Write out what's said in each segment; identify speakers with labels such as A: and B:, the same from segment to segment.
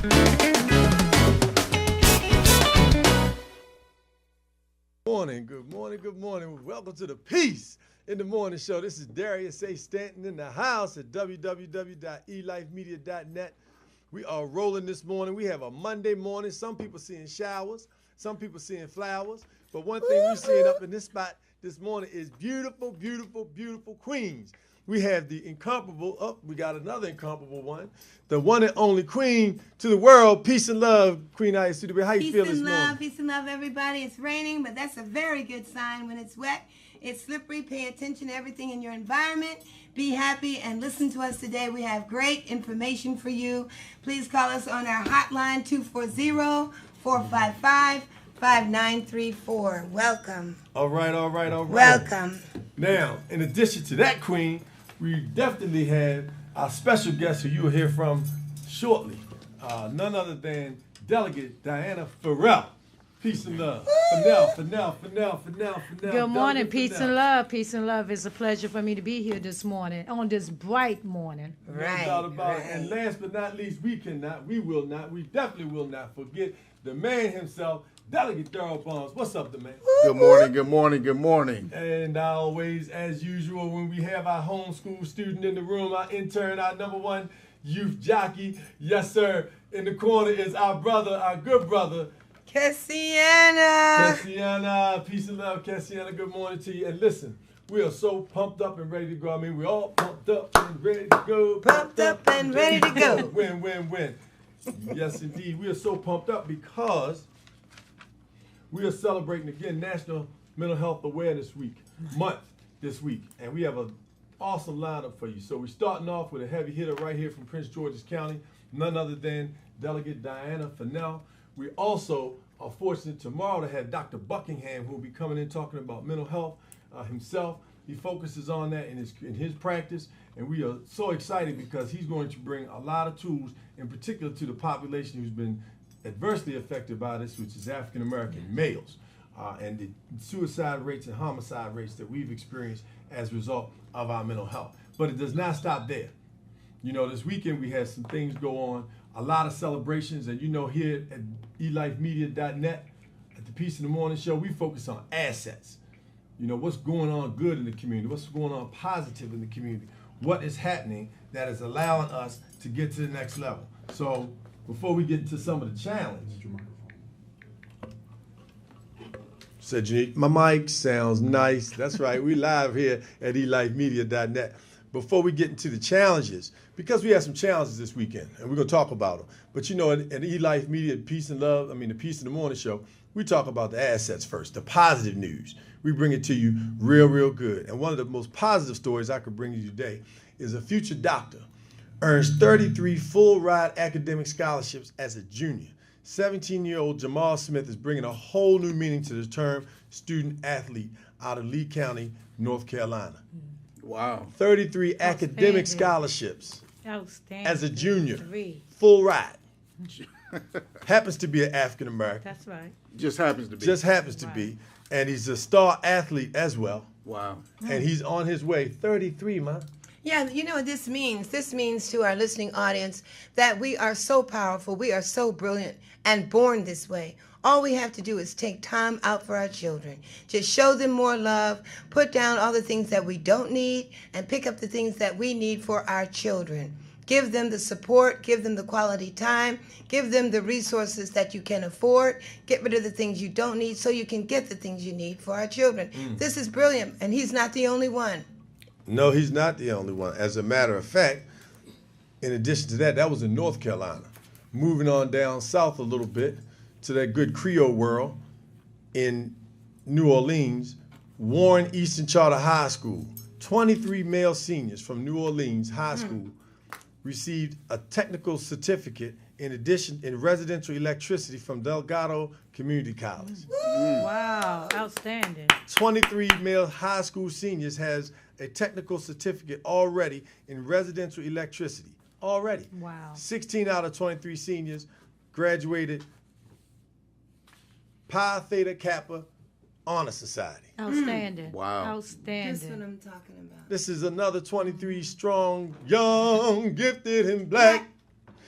A: Good morning. Welcome to the Peace in the Morning Show. This is Darius A. Stanton in the house at www.elifemedia.net. We are rolling this morning. We have a Monday morning. Some people seeing showers, some people seeing flowers. But one thing we're seeing up in this spot this morning is beautiful, beautiful, beautiful queens. We have the incomparable, we got another incomparable one. The one and only queen to the world. Peace and love, Queen Aya Studio. How you feel this morning?
B: Peace and love, everybody. It's raining, but that's a very good sign. When it's wet, it's slippery. Pay attention to everything in your environment. Be happy and listen to us today. We have great information for you. Please call us on our hotline, 240-455-5934. Welcome.
A: All right.
B: Welcome.
A: Now, in addition to that, Queen, we definitely have our special guest who you will hear from shortly. None other than Delegate Dianna Fennell. Peace and love. Fennell.
C: Good morning, peace and love. Peace and love. It's a pleasure for me to be here this morning, on this bright morning.
A: Right. No doubt about it. And last but not least, we definitely will not forget the man himself, Delegate Darrell Barnes. What's up, the man?
D: Good morning.
A: And always, as usual, when we have our homeschool student in the room, our intern, our number one youth jockey, yes, sir, in the corner is our brother, our good brother,
B: Cassiana.
A: Peace and love, Cassiana. Good morning to you. And listen, we are so pumped up and ready to go. I mean, we're all pumped up and ready to go.
B: Pumped up and ready to go.
A: Win. Yes, indeed. We are so pumped up because we are celebrating, again, National Mental Health Awareness Month this week. And we have an awesome lineup for you. So we're starting off with a heavy hitter right here from Prince George's County, none other than Delegate Dianna Fennell. We also are fortunate tomorrow to have Dr. Buckingham, who will be coming in talking about mental health himself. He focuses on that in his practice, and we are so excited because he's going to bring a lot of tools, in particular to the population who's been adversely affected by this, which is African American males, and the suicide rates and homicide rates that we've experienced as a result of our mental health. But it does not stop there. You know, this weekend we had some things go on, a lot of celebrations, and you know, here at elifemedia.net, at the Peace in the Morning Show, we focus on assets. You know, what's going on good in the community, what's going on positive in the community, what is happening that is allowing us to get to the next level. So before we get into some of the challenge, said you need my mic sounds nice. That's right. We live here at elifemedia.net. Before we get into the challenges, because we have some challenges this weekend, and we're going to talk about them. But you know, at eLife Media, Peace and Love, the Peace in the Morning Show, we talk about the assets first, the positive news. We bring it to you real good. And one of the most positive stories I could bring you today is a future doctor earns 33 full-ride academic scholarships as a junior. 17-year-old Jamal Smith is bringing a whole new meaning to the term student-athlete out of Lee County, North Carolina.
D: Wow.
A: 33 academic scholarships as a junior. Full ride. Happens to be an African American.
C: That's right.
D: Just happens to
A: be. And he's a star athlete as well.
D: Wow.
A: And he's on his way. 33, man.
B: Yeah, you know what this means? This means to our listening audience that we are so powerful, we are so brilliant, and born this way. All we have to do is take time out for our children. Just show them more love, put down all the things that we don't need, and pick up the things that we need for our children. Give them the support, give them the quality time, give them the resources that you can afford, get rid of the things you don't need so you can get the things you need for our children. This is brilliant, and he's not the only one.
A: No, he's not the only one. As a matter of fact, in addition to that, that was in North Carolina. Moving on down south a little bit to that good Creole world in New Orleans, Warren Eastern Charter High School, 23 male seniors from New Orleans High School received a technical certificate in residential electricity from Delgado Community College.
C: Wow, outstanding.
A: 23 male high school seniors has a technical certificate already in residential electricity. Already.
C: Wow.
A: 16 out of 23 seniors graduated Pi Theta Kappa Honor Society.
C: Outstanding.
D: Wow.
C: Outstanding.
B: That's what I'm talking about.
A: This is another 23 strong, young, gifted, and black.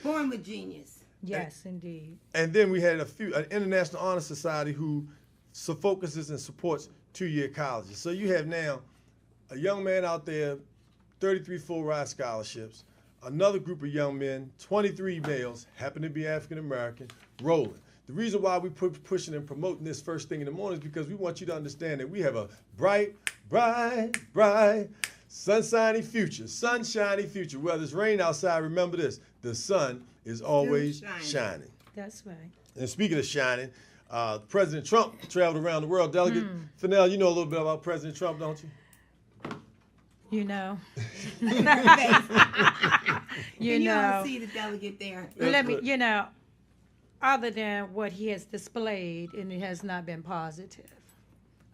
B: Born with genius.
C: Yes, indeed.
A: And then we had an International Honor Society who focuses and supports 2-year colleges. So you have now a young man out there, 33 full ride scholarships, another group of young men, 23 males, happen to be African American, rolling. The reason why we pushing and promoting this first thing in the morning is because we want you to understand that we have a bright, sunshiny future. Whether it's rain outside, remember this, the sun is always shining.
C: That's right.
A: And speaking of shining, President Trump traveled around the world. Delegate Fennell, you know a little bit about President Trump, don't you?
C: You know.
B: You all see the delegate there.
C: Let me, other than what he has displayed, and it has not been positive.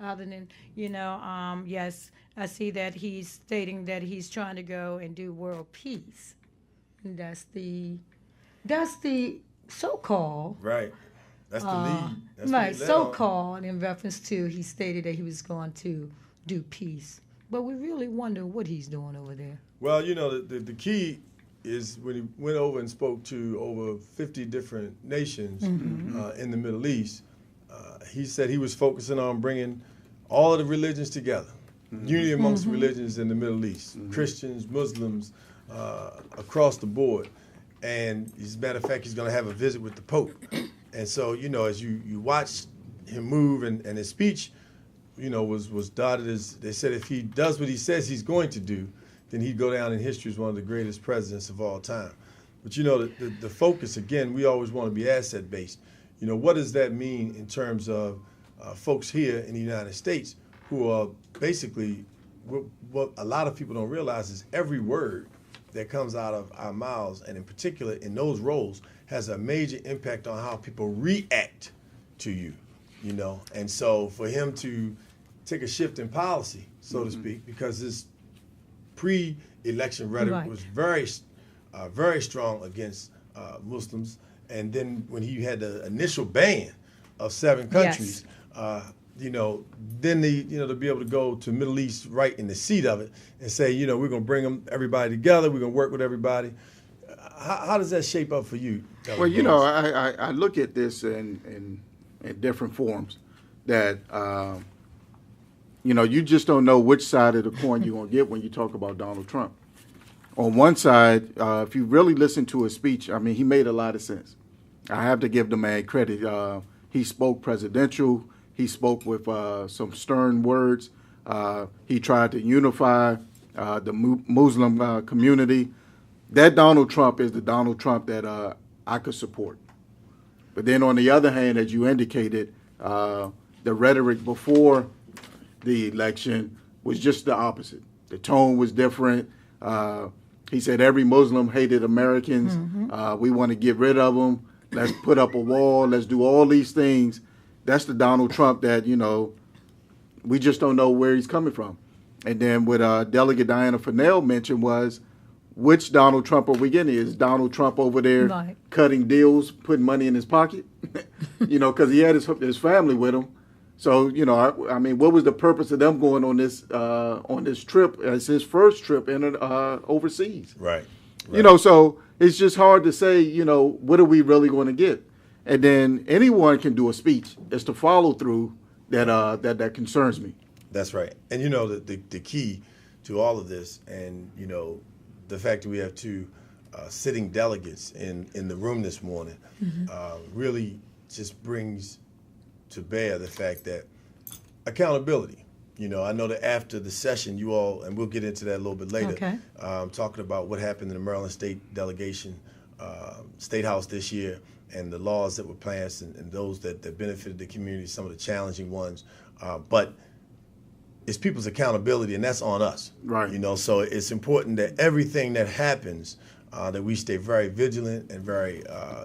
C: Other than, yes, I see that he's stating that he's trying to go and do world peace. And that's the so-called.
A: Right. That's the lead. That's
C: Right,
A: what he led
C: so-called in reference to, he stated that he was going to do peace. But we really wonder what he's doing over there.
A: Well, the key is when he went over and spoke to over 50 different nations in the Middle East, he said he was focusing on bringing all of the religions together, unity amongst religions in the Middle East, Christians, Muslims, across the board. And as a matter of fact, he's going to have a visit with the Pope. And so, as you watch him move and his speech, was dotted as, they said if he does what he says he's going to do, then he'd go down in history as one of the greatest presidents of all time. But the focus, again, we always want to be asset-based. What does that mean in terms of folks here in the United States who are basically, what a lot of people don't realize is every word that comes out of our mouths, and in particular in those roles, has a major impact on how people react to you, And so for him to take a shift in policy, so to speak, because his pre-election rhetoric was very strong against Muslims, and then when he had the initial ban of 7 countries, then to be able to go to Middle East right in the seat of it and say, we're going to bring everybody together, we're going to work with everybody. How does that shape up for you?
D: Well, I look at this in different forms that, you just don't know which side of the coin you're going to get when you talk about Donald Trump. On one side, if you really listen to his speech, he made a lot of sense. I have to give the man credit. He spoke presidential. He spoke with some stern words. He tried to unify the Muslim community. That Donald Trump is the Donald Trump that I could support. But then on the other hand, as you indicated, the rhetoric before the election was just the opposite. The tone was different. He said every Muslim hated Americans. We want to get rid of them. Let's put up a wall. Let's do all these things. That's the Donald Trump that, we just don't know where he's coming from. And then what Delegate Dianna Fennell mentioned was, which Donald Trump are we getting? Is Donald Trump over there cutting deals, putting money in his pocket? Because he had his family with him. So, what was the purpose of them going on this trip as his first trip in overseas?
A: Right.
D: So it's just hard to say, what are we really going to get? And then anyone can do a speech. It's the follow through that concerns me.
A: That's right. And the key to all of this, and the fact that we have 2 sitting delegates in the room this morning, really just brings to bear the fact that accountability. I know that after the session, you all, and we'll get into that a little bit later, talking about what happened in the Maryland State Delegation, State House this year, and the laws that were passed and those that benefited the community, some of the challenging ones. But it's people's accountability, and that's on us.
D: Right.
A: So it's important that everything that happens, that we stay very vigilant and very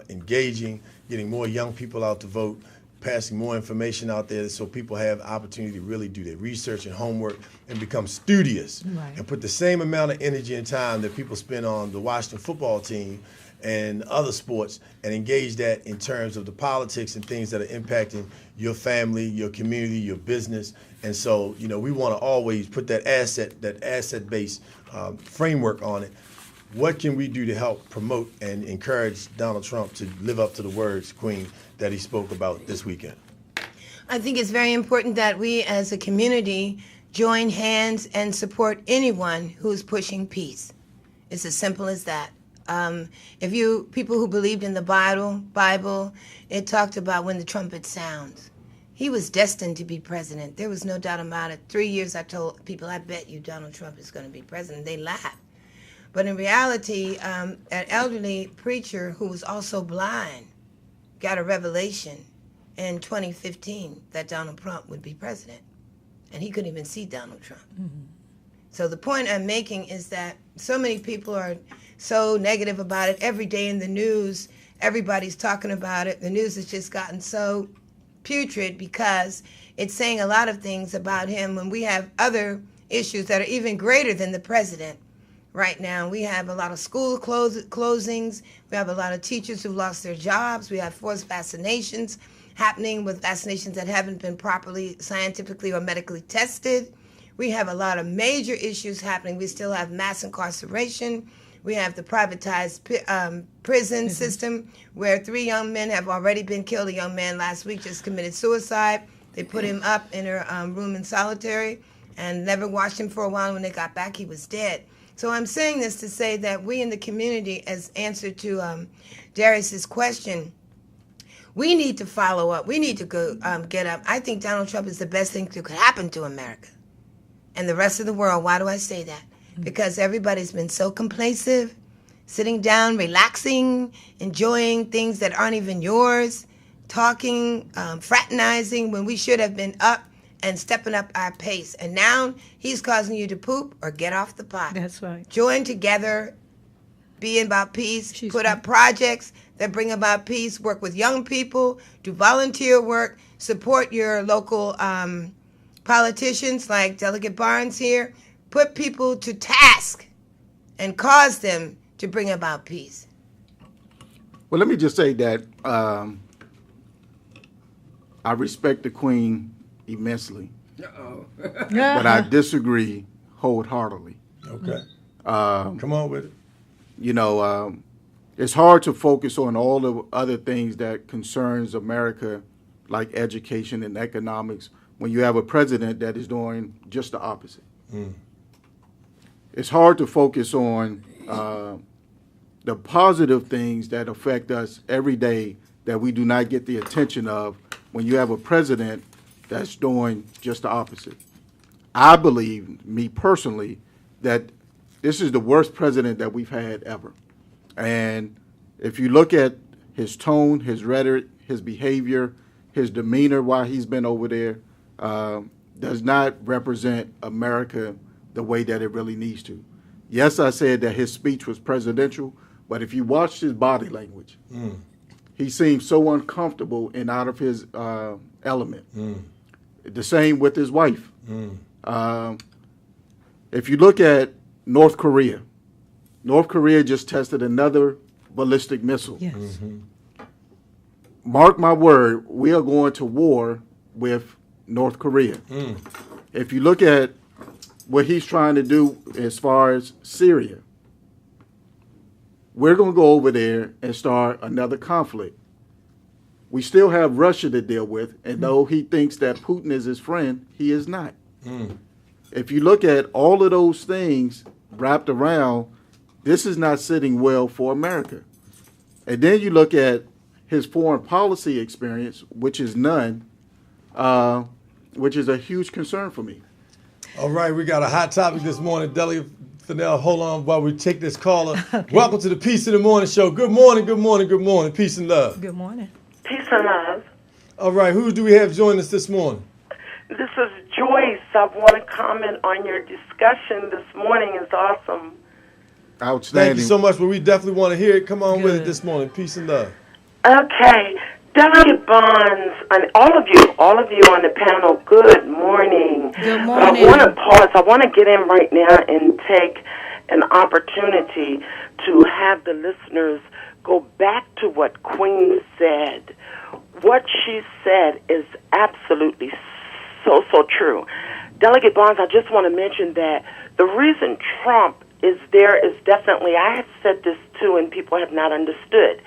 A: engaging, getting more young people out to vote, passing more information out there so people have opportunity to really do their research and homework and become studious and put the same amount of energy and time that people spend on the Washington football team and other sports, and engage that in terms of the politics and things that are impacting your family, your community, your business. And so, we want to always put that asset-based framework on it. what can we do to help promote and encourage Donald Trump to live up to the words, Queen, that he spoke about this weekend?
B: I think it's very important that we as a community join hands and support anyone who's pushing peace. It's as simple as that. If you people who believed in the Bible, it talked about when the trumpet sounds. He was destined to be president. There was no doubt about it. 3 years I told people, I bet you Donald Trump is going to be president. They laughed. But in reality, an elderly preacher who was also blind got a revelation in 2015 that Donald Trump would be president. And he couldn't even see Donald Trump. Mm-hmm. So the point I'm making is that so many people are so negative about it. Every day in the news, everybody's talking about it. The news has just gotten so putrid because it's saying a lot of things about him when we have other issues that are even greater than the president. Right now, we have a lot of school closings. We have a lot of teachers who've lost their jobs. We have forced vaccinations happening with vaccinations that haven't been properly scientifically or medically tested. We have a lot of major issues happening. We still have mass incarceration. We have the privatized prison system where 3 young men have already been killed. A young man last week just committed suicide. They put him up in a room in solitary and never watched him for a while. When they got back, he was dead. So I'm saying this to say that we in the community, as answer to Darius's question, we need to follow up. We need to go get up. I think Donald Trump is the best thing that could happen to America and the rest of the world. Why do I say that? Because everybody's been so complacent, sitting down, relaxing, enjoying things that aren't even yours, talking, fraternizing, when we should have been up and stepping up our pace. And now he's causing you to poop or get off the pot.
C: That's right.
B: Join together, be about peace, put up projects that bring about peace, work with young people, do volunteer work, support your local politicians like Delegate Barnes here. Put people to task and cause them to bring about peace.
D: Well, let me just say that I respect the Queen immensely, but I disagree wholeheartedly.
A: Okay. Come on with it.
D: You know, it's hard to focus on all the other things that concerns America, like education and economics, when you have a president that is doing just the opposite. Mm. It's hard to focus on the positive things that affect us every day that we do not get the attention of when you have a president that's doing just the opposite. I believe, me personally, that this is the worst president that we've had ever. And if you look at his tone, his rhetoric, his behavior, his demeanor while he's been over there, does not represent America the way that it really needs to. Yes, I said that his speech was presidential, but if you watched his body language, he seemed so uncomfortable and out of his element. The same with his wife. If you look at North Korea just tested another ballistic missile.
C: Yes.
D: Mark my word, we are going to war with North Korea. If you look at what he's trying to do as far as Syria, we're going to go over there and start another conflict. We still have Russia to deal with, and though he thinks that Putin is his friend, he is not. If you look at all of those things wrapped around, this is not sitting well for America. And then you look at his foreign policy experience, which is none, which is a huge concern for me.
A: All right, we got a hot topic this morning. Delegate Fennell, hold on while we take this caller. Okay. Welcome to the Peace in the Morning show. Good morning, good morning, good morning. Peace and love.
C: Good morning.
E: Peace and love.
A: All right, who do we have join us this morning?
E: This is Joyce. I want to comment on your discussion this morning. It's awesome.
D: Outstanding.
A: Thank you so much, but we definitely want to hear it. Come on with it this morning. Peace and love.
E: Okay. Delegate Bonds, and all of you on the panel, good morning.
C: Good morning.
E: But I want to pause. I want to get in right now and take an opportunity to have the listeners go back to what Queen said. What she said is absolutely so true. Delegate Bonds, I just want to mention that the reason Trump is there is definitely, I have said this too, and people have not understood,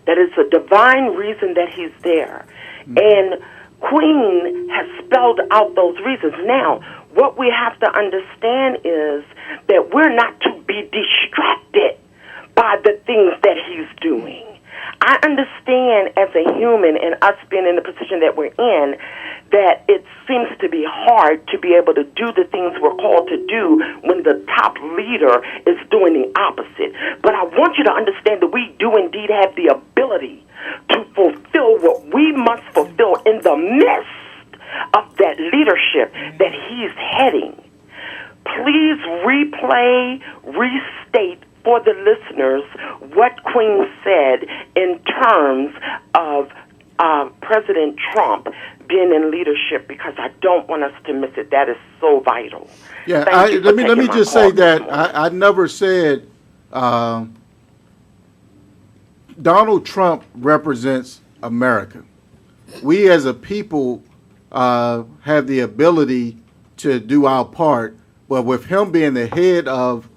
E: that it's a divine reason that he's there. And Queen has spelled out those reasons. Now, what we have to understand is that we're not to be distracted by the things that he's doing. I understand as a human and us being in the position that we're in that it seems to be hard to be able to do the things we're called to do when the top leader is doing the opposite. But I want you to understand that we do indeed have the ability to fulfill what we must fulfill in the midst of that leadership that he's heading. Please replay, restate for the listeners what Queen said in terms of President Trump being in leadership, because I don't want us to miss it. That is so vital.
D: Yeah,
E: Let
D: me just say that I never said Donald Trump represents America. We as a people have the ability to do our part, but with him being the head of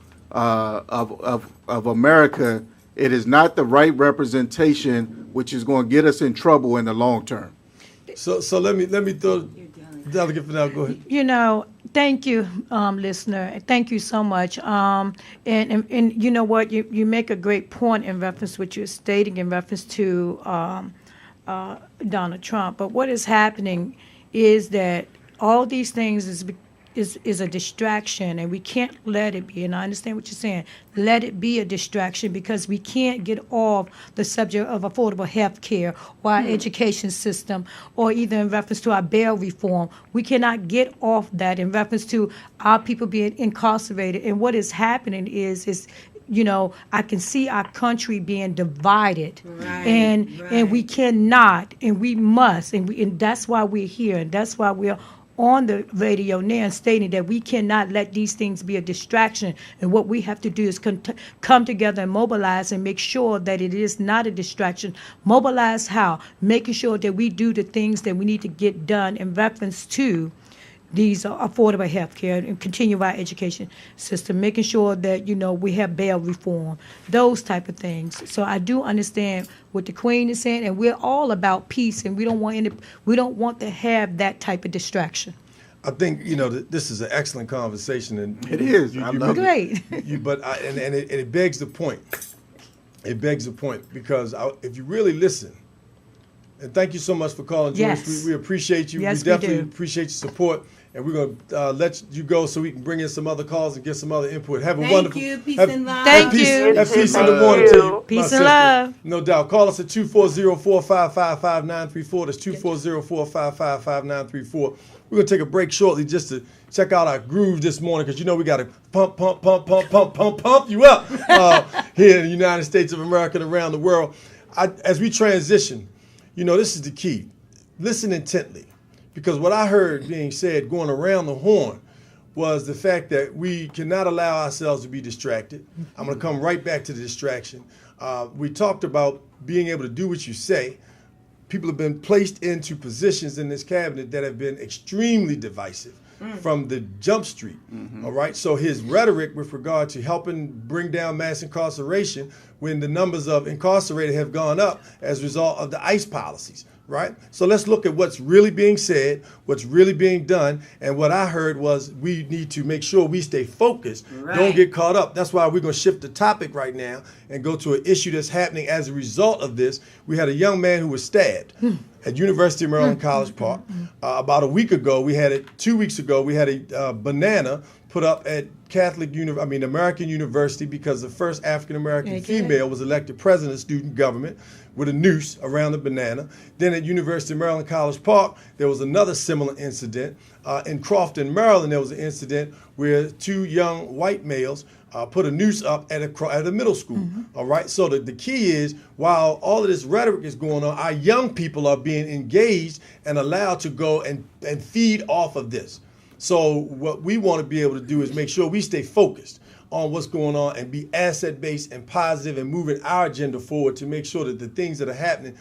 D: America, it is not the right representation, which is going to get us in trouble in the long term.
A: So let me throw Delegate Fennell. Go ahead.
C: You know, thank you, listener. Thank you so much. And you know what? You make a great point in reference to what you're stating in reference to Donald Trump. But what is happening is that all these things is a distraction, and we can't let it be. And I understand what you're saying. Let it be a distraction, because we can't get off the subject of affordable health care or our education system, or either in reference to our bail reform. We cannot get off that in reference to our people being incarcerated. And what is happening is you know, I can see our country being divided, and we cannot, and we must, and that's why we're here, and that's why we're on the radio now and stating that we cannot let these things be a distraction. And what we have to do is come together and mobilize and make sure that it is not a distraction. Mobilize how? Making sure that we do the things that we need to get done in reference to these affordable health care and continue our education system, making sure that, you know, we have bail reform, those type of things. So I do understand what the Queen is saying, and we're all about peace, and we don't want to have that type of distraction.
A: I think, you know, this is an excellent conversation, and
D: It is. I love it.
C: Great.
A: But it begs the point. It begs the point, because if you really listen, and thank you so much for calling, Joyce.
C: Yes.
A: We appreciate you.
C: Yes,
A: we definitely
C: we do.
A: appreciate your support. And we're going to let you go so we can bring in some other calls and get some other input. Have a
B: Thank
A: wonderful.
B: you. Peace
A: have,
B: and love.
C: Thank
A: peace,
C: you.
A: Have peace in
E: Thank
A: the morning
E: you.
A: to you.
C: Peace
A: my
C: and
A: sister.
C: love.
A: No doubt. Call us at 240-455-5934. That's 240-455-5934. We're going to take a break shortly just to check out our groove this morning, because you know we got to pump you up here in the United States of America and around the world. As we transition, you know, this is the key. Listen intently, because what I heard being said going around the horn was the fact that we cannot allow ourselves to be distracted. I'm going to come right back to the distraction. We talked about being able to do what you say. People have been placed into positions in this cabinet that have been extremely divisive from the jump street. All right. So his rhetoric with regard to helping bring down mass incarceration, when the numbers of incarcerated have gone up as a result of the ICE policies. Right? So let's look at what's really being said, what's really being done, and what I heard was we need to make sure we stay focused, don't get caught up. That's why we're going to shift the topic right now and go to an issue that's happening as a result of this. We had a young man who was stabbed at University of Maryland College Park. About a week ago, 2 weeks ago, we had a banana put up at American University, because the first African-American female was elected president of student government with a noose around the banana. Then at University of Maryland College Park, there was another similar incident. In Crofton, Maryland, there was an incident where two young white males put a noose up at a middle school. All right. So the key is, while all of this rhetoric is going on, our young people are being engaged and allowed to go and feed off of this. So what we want to be able to do is make sure we stay focused on what's going on and be asset-based and positive and moving our agenda forward to make sure that the things that are happening,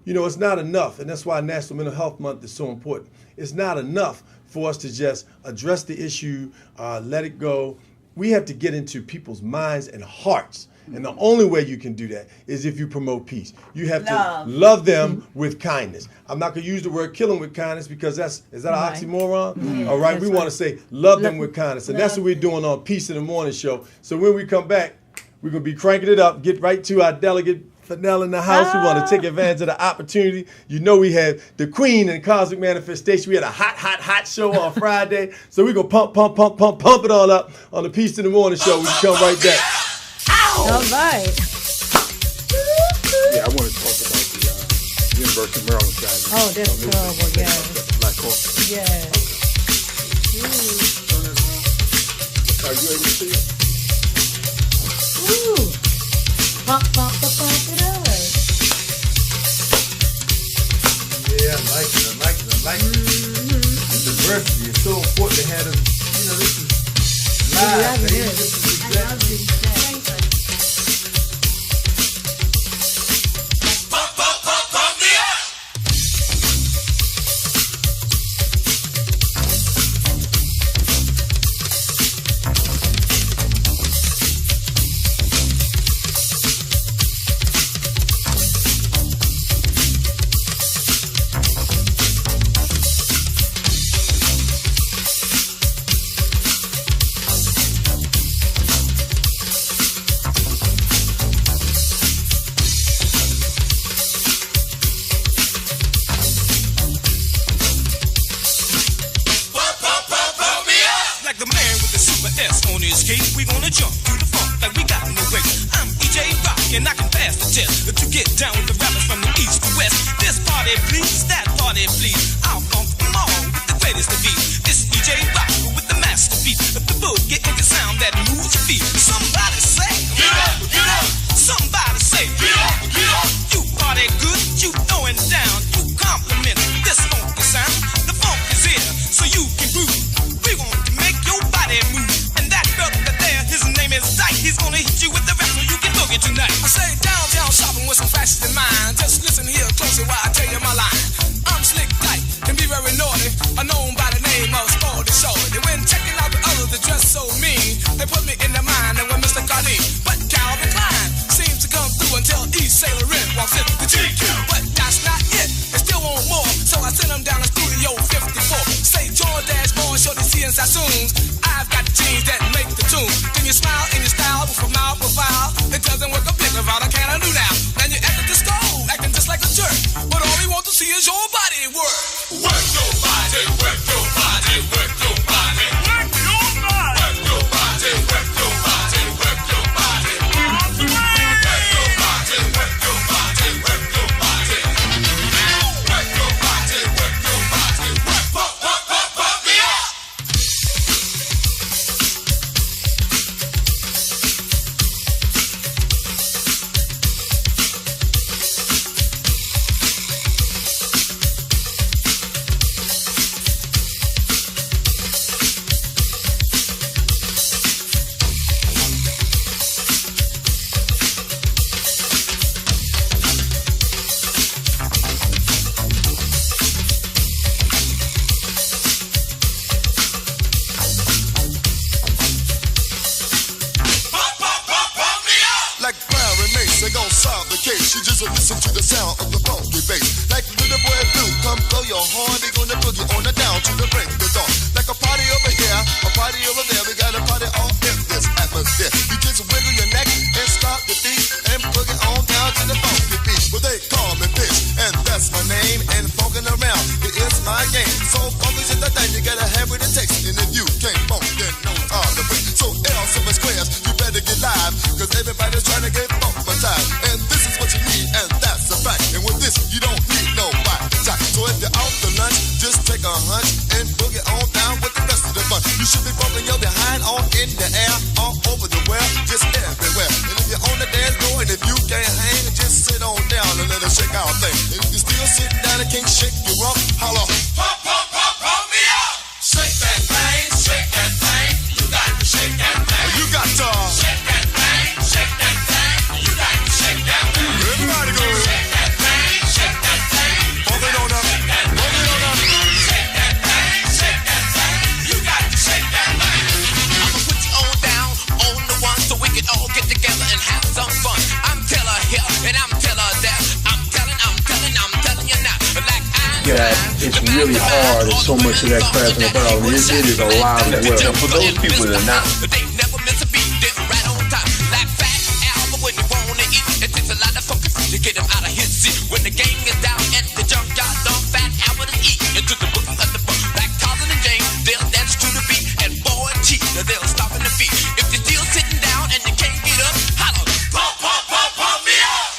A: you know, it's not enough. And that's why National Mental Health Month is so important. It's not enough for us to just address the issue, let it go. we have to get into people's minds and hearts. And the only way you can do that is if you promote peace. You have to love them with kindness. I'm not going to use the word kill them with kindness because is that an oxymoron? All right, we want to say love them with kindness. And that's what we're doing on Peace in the Morning show. So when we come back, we're going to be cranking it up, get right to our delegate, Fennell, in the house. We want to take advantage of the opportunity. You know we had the Queen in Cosmic Manifestation. We had a hot show on Friday. So we're going to pump it all up on the Peace in the Morning show. We can come right back.
C: All right.
D: Yeah, I want to talk about the University of Maryland side.
C: Oh, that's terrible, yeah.
D: Black culture.
C: Yeah.
D: Are you able to see it?
C: Ooh. Pump it up.
A: Yeah, I like it. The diversity is so important to have them. You know, this is live, baby. This is exactly.
F: that it's really hard and so much of that crashing about. It is alive and well.
G: Now, for those people that are not
H: They never miss a beat, they're right on time. Like Fat Album when you wanna eat. It takes a lot of focus to get him out of his seat. When the gang is down at the junkyard, don't Fat Album to eat. Into the book of the book. Like Tarzan and Jane, they'll dance to the beat. And boy and Cheetah, they'll stop in the feet. If you're still sitting down and you can't get up, holler, pump, pump, pump, pump me up.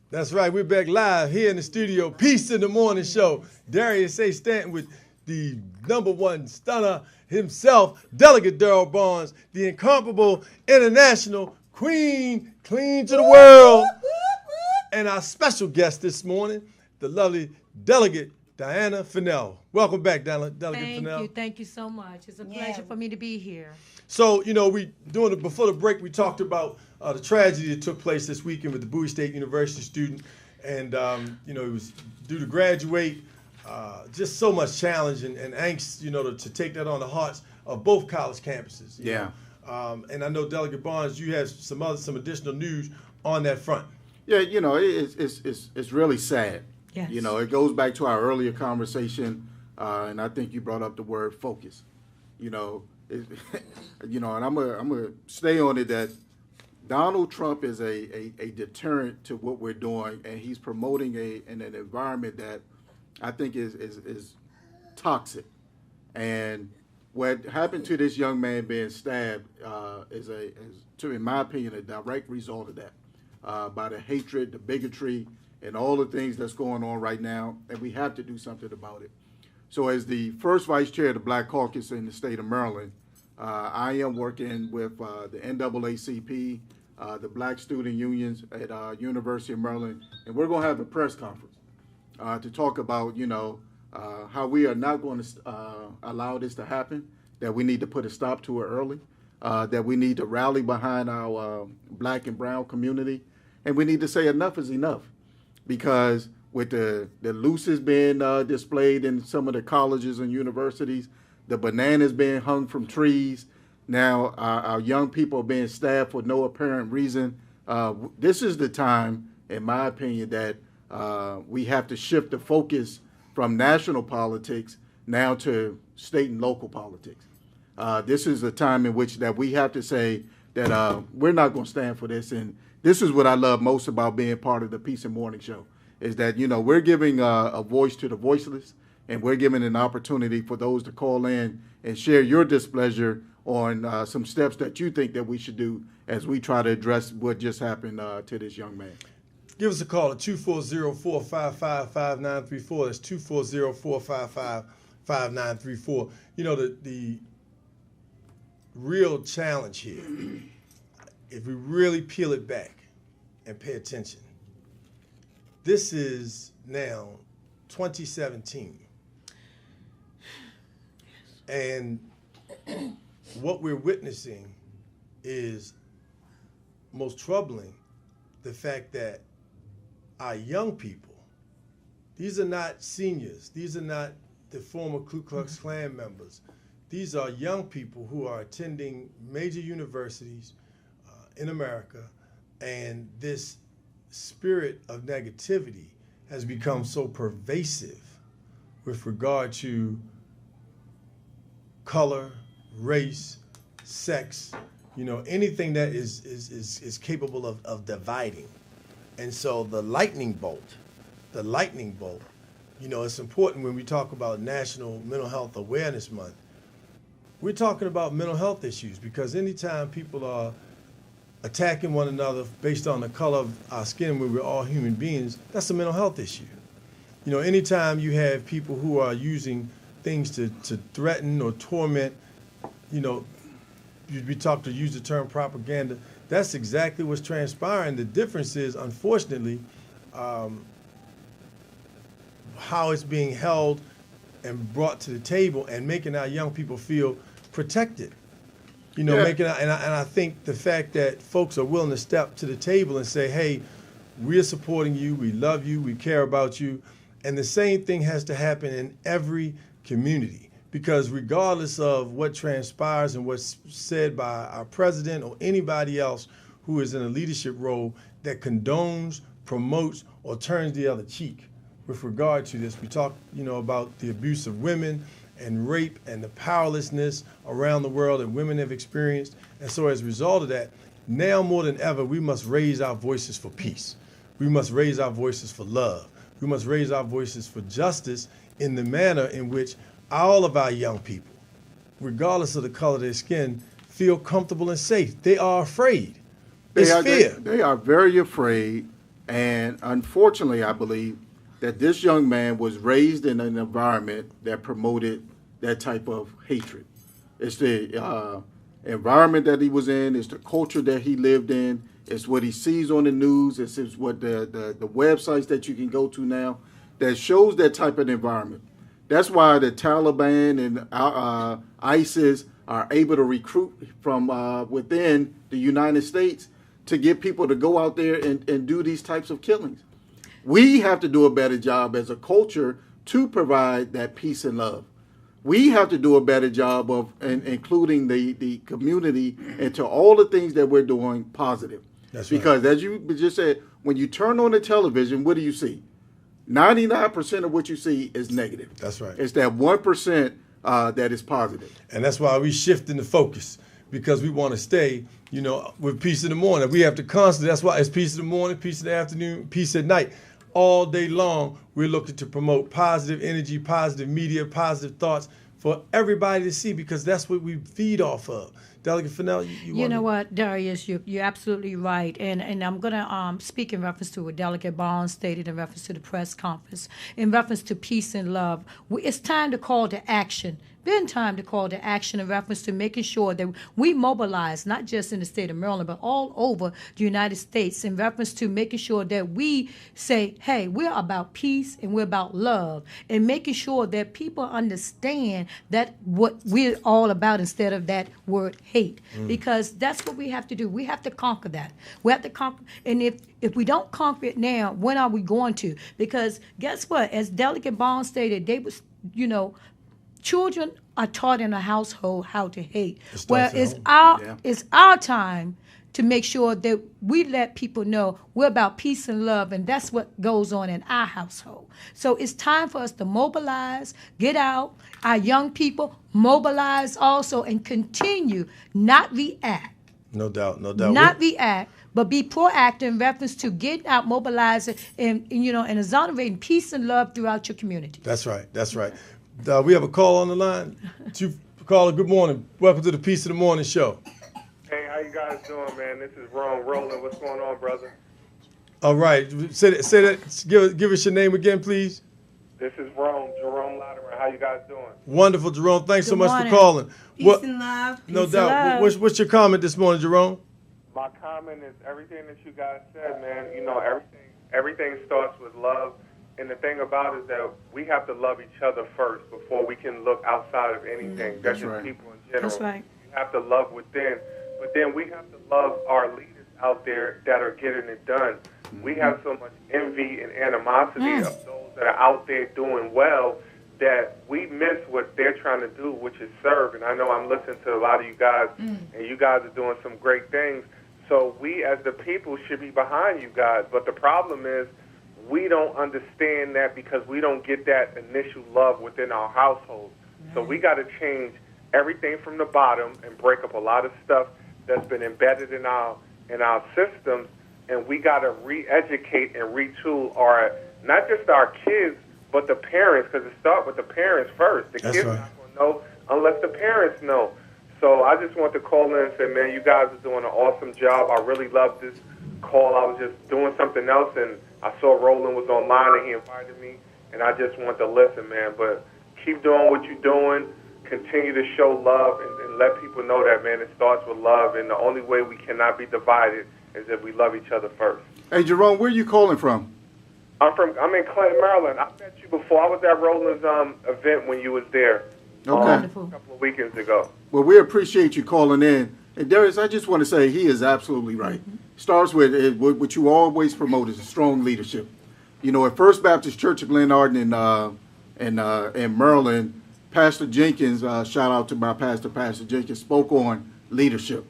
A: That's right. We're back live here in the studio. Peace in the Morning Show. Darius A. Stanton with the #1 stunner himself, Delegate Daryl Barnes, the incomparable international queen, clean to the world. And our special guest this morning, the lovely Delegate Dianna Fennell. Welcome back, Delegate Fennell.
C: Thank you so much. It's a pleasure for me to be here.
A: So, before the break, we talked about the tragedy that took place this weekend with the Bowie State University student. And, he was due to graduate. Just so much challenge and angst, to take that on the hearts of both college campuses. You know? And I know, Delegate Barnes, you have some additional news on that front.
D: Yeah, it's really sad.
C: Yes.
D: It goes back to our earlier conversation, and I think you brought up the word focus. And I'm gonna stay on it that Donald Trump is a deterrent to what we're doing, and he's promoting an environment that I think is toxic. And what happened to this young man being stabbed is, in my opinion, a direct result of that, by the hatred, the bigotry, and all the things that's going on right now, and we have to do something about it. So as the first vice chair of the Black Caucus in the state of Maryland, I am working with the NAACP, the Black Student Unions at University of Maryland, and we're going to have a press conference to talk about, how we are not going to allow this to happen, that we need to put a stop to it early, that we need to rally behind our black and brown community, and we need to say enough is enough. Because with the looses being displayed in some of the colleges and universities, the bananas being hung from trees, now our young people are being stabbed for no apparent reason. This is the time, in my opinion, that we have to shift the focus from national politics now to state and local politics. This is a time in which that we have to say that we're not going to stand for this. And this is what I love most about being part of the Peace and Morning Show, is that, we're giving a voice to the voiceless, and we're giving an opportunity for those to call in and share your displeasure on some steps that you think that we should do as we try to address what just happened to this young man.
A: Give us a call at 240-455-5934. That's 240-455-5934. The real challenge here, if we really peel it back and pay attention, this is now 2017. And what we're witnessing is most troubling, the fact that our young people, these are not seniors, these are not the former Ku Klux Klan members. These are young people who are attending major universities in America, and this spirit of negativity has become so pervasive with regard to color, race, sex, anything that is capable of dividing. And so the lightning bolt, it's important when we talk about National Mental Health Awareness Month. We're talking about mental health issues, because anytime people are attacking one another based on the color of our skin, when we're all human beings, that's a mental health issue. Anytime you have people who are using things to threaten or torment, we use the term propaganda, that's exactly what's transpiring. The difference is, unfortunately, how it's being held and brought to the table and making our young people feel protected. You know,
D: Yeah.
A: and I think the fact that folks are willing to step to the table and say, hey, we're supporting you, we love you, we care about you. And the same thing has to happen in every community, because regardless of what transpires and what's said by our president or anybody else who is in a leadership role that condones, promotes, or turns the other cheek with regard to this, we talk, about the abuse of women and rape and the powerlessness around the world that women have experienced. And so as a result of that, now more than ever, we must raise our voices for peace. We must raise our voices for love. We must raise our voices for justice in the manner in which all of our young people, regardless of the color of their skin, feel comfortable and safe. They are afraid. It's fear.
D: They are very afraid. And unfortunately, I believe that this young man was raised in an environment that promoted that type of hatred. It's the environment that he was in. It's the culture that he lived in. It's what he sees on the news. It's what the websites that you can go to now that shows that type of environment. That's why the Taliban and ISIS are able to recruit from within the United States to get people to go out there and do these types of killings. We have to do a better job as a culture to provide that peace and love. We have to do a better job of including the community into all the things that we're doing positive.
A: That's
D: because
A: right.
D: as you just said, when you turn on the television, what do you see? 99% of what you see is negative.
A: That's right.
D: It's that 1% that is positive.
A: And that's why we shifting the focus, because we want to stay, with peace in the morning. We have to constantly, that's why it's peace in the morning, peace in the afternoon, peace at night. All day long, we're looking to promote positive energy, positive media, positive thoughts for everybody to see, because that's what we feed off of. Delegate Fennell,
C: you know what, Darius, you're absolutely right. And I'm going to speak in reference to what Delegate Barnes stated in reference to the press conference, in reference to peace and love. It's time to call to action. Been time to call to action in reference to making sure that we mobilize, not just in the state of Maryland, but all over the United States, in reference to making sure that we say, hey, we're about peace and we're about love, and making sure that people understand that what we're all about instead of that word hate, because that's what we have to do. We have to conquer that. We have to conquer, and if we don't conquer it now, when are we going to? Because guess what? As Delegate Barnes stated, they was, children are taught in a household how to hate. Well, it's our time to make sure that we let people know we're about peace and love, and that's what goes on in our household. So it's time for us to mobilize, get out, our young people mobilize also, and continue, not react.
A: No doubt.
C: Not react, but be proactive in reference to getting out, mobilizing, and exonerating peace and love throughout your community.
A: That's right. We have a call on the line. Caller, good morning. Welcome to the Peace of the Morning show.
G: Hey, how you guys doing, man? This is Ron Rowland. What's going on, brother?
A: All right. Say that. Give us your name again, please.
G: This is Jerome Latimer. How you guys doing?
A: Wonderful, Jerome. Thanks so
C: Good
A: much
C: morning.
A: for calling.
B: Peace and love.
A: No
C: Peace
A: doubt.
C: and love.
A: What's your comment this morning, Jerome?
G: My comment is everything that you guys said, man. Everything starts with love. And the thing about it is that we have to love each other first before we can look outside of anything. That's just
D: right.
G: people in general.
C: That's right.
G: We have to love within. But then we have to love our leaders out there that are getting it done. We have so much envy and animosity of those that are out there doing well that we miss what they're trying to do, which is serve. And I know I'm listening to a lot of you guys, and you guys are doing some great things. So we as the people should be behind you guys. But the problem is, we don't understand that because we don't get that initial love within our household. So we got to change everything from the bottom and break up a lot of stuff that's been embedded in our systems, and we got to re-educate and retool not just our kids, but the parents, because it starts with the parents first. The kids
A: right.
G: not going to know unless the parents know. So I just want to call in and say, man, you guys are doing an awesome job. I really love this call. I was just doing something else, and I saw Roland was online, and he invited me, and I just want to listen, man. But keep doing what you're doing. Continue to show love and let people know that, man, it starts with love, and the only way we cannot be divided is if we love each other first.
D: Hey, Jerome, where are you calling from?
G: I'm in Clinton, Maryland. I met you before. I was at Roland's event when you was there.
C: Wonderful.
G: a couple of weekends ago.
D: Well, we appreciate you calling in. And Darius, I just want to say he is absolutely right. Starts with what you always promote is strong leadership. You know, at First Baptist Church of Glenarden in Maryland, Pastor Jenkins, shout out to my pastor, Pastor Jenkins, spoke on leadership.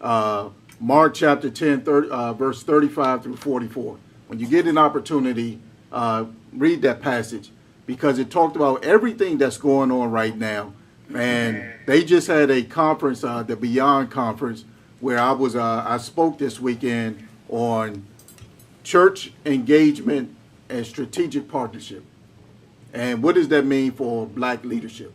D: Mark chapter 10, verse 35 through 44. When you get an opportunity, read that passage because it talked about everything that's going on right now. And they just had a conference, the Beyond Conference, where I spoke this weekend on church engagement and strategic partnership. And what does that mean for black leadership?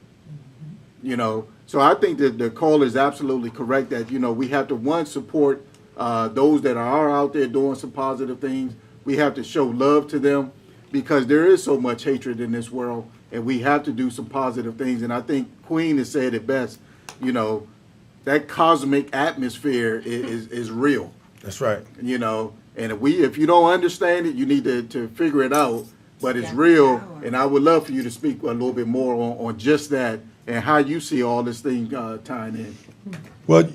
D: You know, so I think that the call is absolutely correct that, you know, we have to, one, support those that are out there doing some positive things. We have to show love to them because there is so much hatred in this world, and we have to do some positive things. And I think Queen has said it best, you know, that cosmic atmosphere is real.
A: That's right.
D: You know, and if you don't understand it, you need to figure it out. But it's real, and I would love for you to speak a little bit more on just that and how you see all this thing tying in.
A: Well,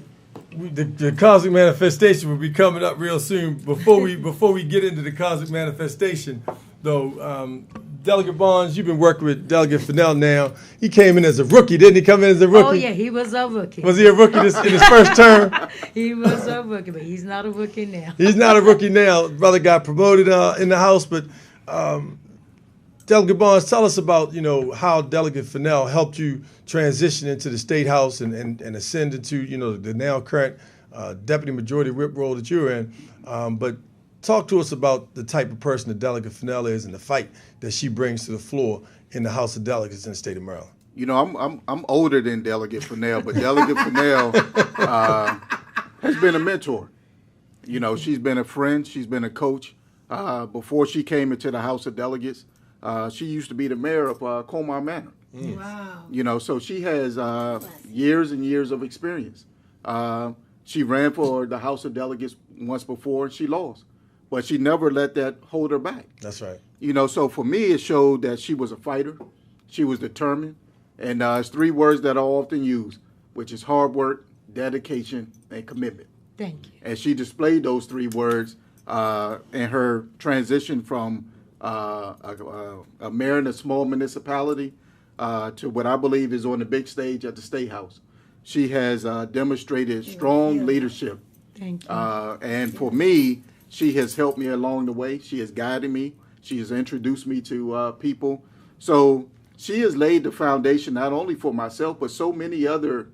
A: the cosmic manifestation will be coming up real soon. Before we get into the cosmic manifestation, though, Delegate Barnes, you've been working with Delegate Fennell now. He came in as a rookie, didn't he? Come in as a rookie.
C: Oh yeah, he was a rookie.
A: Was he a rookie in his first term?
C: He was a rookie, but he's not a rookie now.
A: He's not a rookie now. Brother got promoted in the House, but Delegate Barnes, tell us about, you know, how Delegate Fennell helped you transition into the State House and ascend into, you know, the now current Deputy Majority Whip role that you're in. But talk to us about the type of person that Delegate Fennell is and the fight that she brings to the floor in the House of Delegates in the state of Maryland.
D: You know, I'm older than Delegate Fennell, but Delegate Fennell has been a mentor. You know, she's been a friend. She's been a coach. Before she came into the House of Delegates, she used to be the mayor of Comar Manor.
B: Wow.
D: You know, so she has years and years of experience. She ran for the House of Delegates once before and she lost, but she never let that hold her back.
A: That's right.
D: You know, so for me, it showed that she was a fighter. She was determined. And it's three words that I often use, which is hard work, dedication, and commitment.
C: Thank you.
D: And she displayed those three words in her transition from a mayor in a small municipality to what I believe is on the big stage at the State House. She has demonstrated strong leadership.
C: Thank you.
D: And for me, she has helped me along the way. She has guided me. She has introduced me to people. So she has laid the foundation not only for myself, but so many other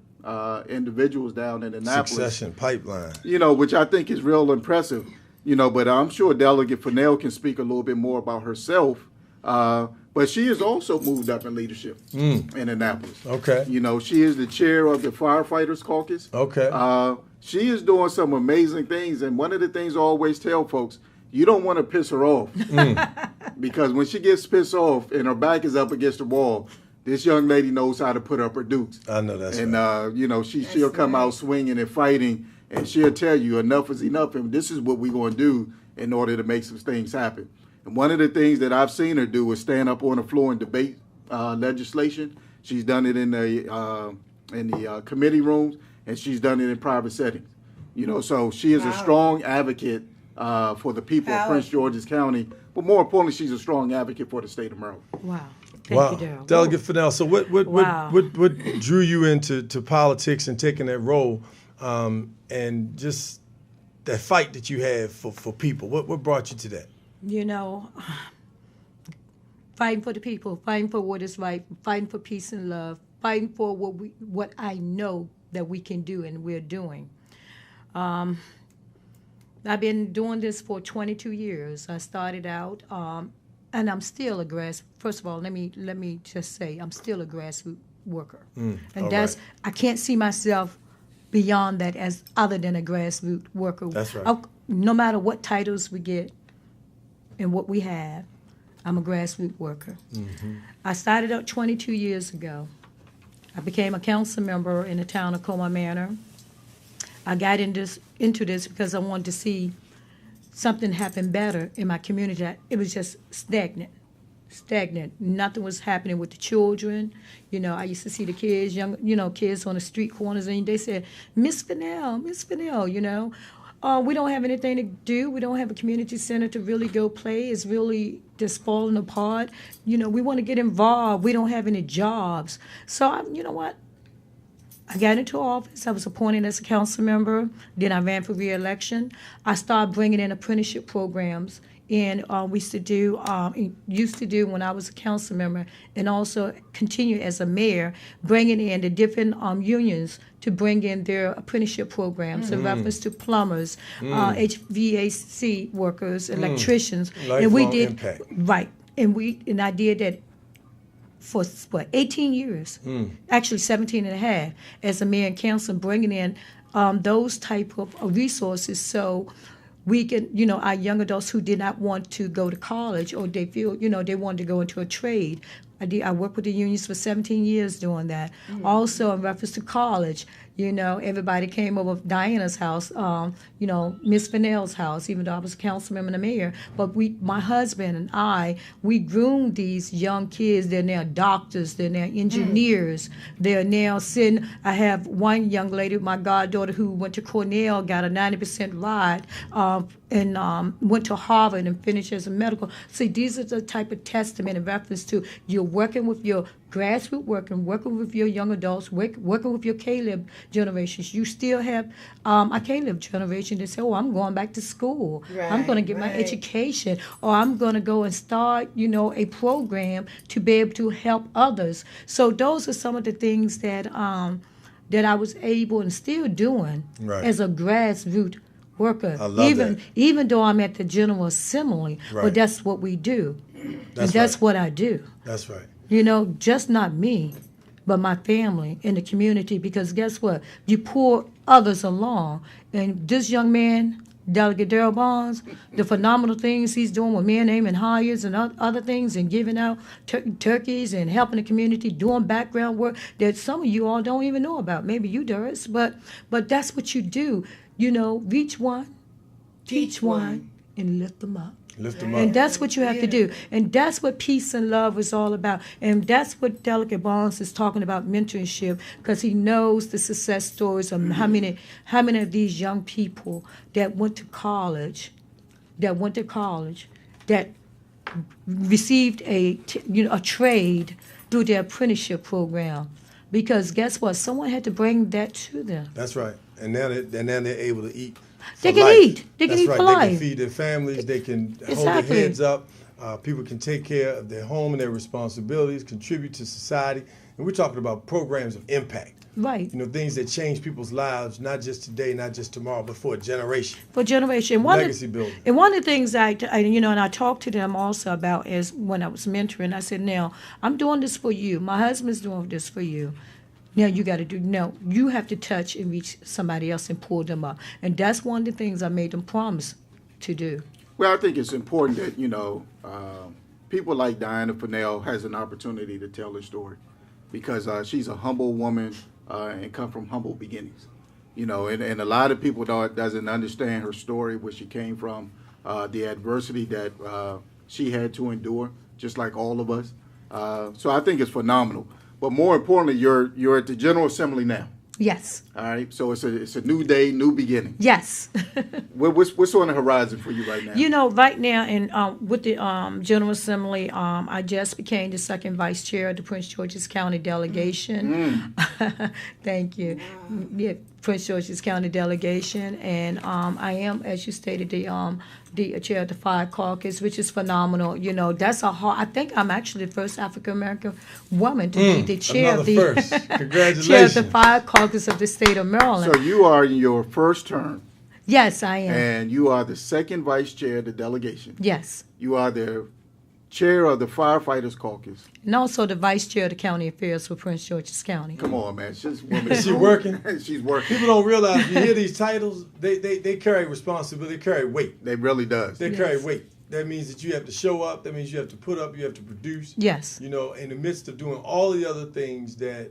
D: individuals down in Annapolis.
A: Succession pipeline.
D: You know, which I think is real impressive. You know, but I'm sure Delegate Fennell can speak a little bit more about herself. But she has also moved up in leadership in Annapolis.
A: Okay.
D: You know, she is the chair of the Firefighters Caucus.
A: Okay.
D: She is doing some amazing things. And one of the things I always tell folks, you don't want to piss her off. Because when she gets pissed off and her back is up against the wall, this young lady knows how to put up her dukes.
A: I know that's
D: and,
A: right.
D: You know, she'll come out swinging and fighting. And she'll tell you enough is enough, and this is what we're going to do in order to make some things happen. And one of the things that I've seen her do is stand up on the floor and debate legislation. She's done it in the committee rooms, and she's done it in private settings. You know, so she is a strong advocate for the people of Prince George's County, but more importantly, she's a strong advocate for the state of Maryland.
C: Wow. Thank you, Daryl.
A: Delegate Fennell, so what drew you into politics and taking that role? And just that fight that you have for people. What brought you to that?
C: You know, fighting for the people, fighting for what is right, fighting for peace and love, fighting for what I know that we can do and we're doing. I've been doing this for 22 years. I started out, and I'm still first of all, let me just say, I'm still a grassroots worker. And that's, right. I can't see myself beyond that as other than a grassroots worker.
A: That's right.
C: No matter what titles we get and what we have, I'm a grassroots worker. Mm-hmm. I started out 22 years ago. I became a council member in the town of Comar Manor. I got into this because I wanted to see something happen better in my community. It was just stagnant. stagnant. Nothing was happening with the children. You know, I used to see the kids, kids on the street corners, and they said, Miss Fennell, you know. We don't have anything to do. We don't have a community center to really go play. It's really just falling apart. You know, we want to get involved. We don't have any jobs. So, you know what? I got into office. I was appointed as a council member. Then I ran for re-election. I started bringing in apprenticeship programs. And we used to do when I was a council member, and also continue as a mayor, bringing in the different unions to bring in their apprenticeship programs in reference to plumbers, HVAC workers, electricians.
F: Lifelong
C: and we did
F: impact.
C: right. And I did that for 18 years, actually 17 and a half, as a mayor and council, bringing in those type of resources. So we can, our young adults who did not want to go to college, or they feel, they wanted to go into a trade. I worked with the unions for 17 years doing that. Also, in reference to college, everybody came over Dianna's house, Miss Fennell's house, even though I was a council member and a mayor. But my husband and we groomed these young kids. They're now doctors. They're now engineers. They're now I have one young lady, my goddaughter, who went to Cornell, got a 90% ride, and went to Harvard and finished as a medical. See, these are the type of testament in reference to you're working with your grassroots working with your young adults, working with your Caleb generations. You still have a Caleb generation that say, oh, I'm going back to school. I'm going to get my education, or I'm going to go and start, a program to be able to help others. So those are some of the things that that I was able and still doing as a grassroots worker.
F: I love that.
C: Even though I'm at the General Assembly, but that's what we do. That's what I do.
F: That's right.
C: Just not me, but my family and the community, because guess what? You pull others along. And this young man, Delegate Darrell Bonds, the phenomenal things he's doing with man name and hires and other things, and giving out turkeys and helping the community, doing background work that some of you all don't even know about. Maybe you, Doris, but that's what you do. Reach one, teach one, and lift them up.
F: Lift them up.
C: And that's what you have to do. And that's what peace and love is all about. And that's what Delegate Bonds is talking about, mentorship, because he knows the success stories of how many of these young people that went to college, that received a trade through their apprenticeship program. Because guess what? Someone had to bring that to them.
F: That's right. And now they're able to eat.
C: They can eat. They can eat for life.
F: They can feed their families. They can hold their heads up. People can take care of their home and their responsibilities, contribute to society. And we're talking about programs of impact.
C: Right.
F: Things that change people's lives, not just today, not just tomorrow, but for a generation.
C: For a generation.
F: Legacy building.
C: And one of the things I talked to them also about is when I was mentoring, I said, now, I'm doing this for you. My husband's doing this for you. Now you have to touch and reach somebody else and pull them up. And that's one of the things I made them promise to do.
D: Well, I think it's important that, people like Dianna Fennell has an opportunity to tell her story, because she's a humble woman and come from humble beginnings. And a lot of people doesn't understand her story, where she came from, the adversity that she had to endure, just like all of us. So I think it's phenomenal. But more importantly, you're at the General Assembly now.
C: Yes.
D: All right. So it's a new day, new beginning.
C: Yes.
D: What's on the horizon for you right now?
C: Right now, and with the General Assembly, I just became the second vice chair of the Prince George's County delegation. Thank you. Yeah, Prince George's County delegation, and I am, as you stated, the chair of the Fire Caucus, which is phenomenal. That's I think I'm actually the first African American woman to be the chair of the
F: first. Congratulations.
C: chair of the Fire Caucus of the state of Maryland.
D: So you are in your first term.
C: Yes, I am.
D: And you are the second vice chair of the delegation.
C: Yes.
D: You are the chair of the Firefighters Caucus.
C: And also the vice chair of the County Affairs for Prince George's County.
D: Come on, man. Is
F: she working?
D: She's working.
F: People don't realize, you hear these titles, they carry responsibility, they carry weight.
D: They really does.
F: They carry weight. That means that you have to show up. That means you have to put up. You have to produce.
C: Yes.
F: In the midst of doing all the other things that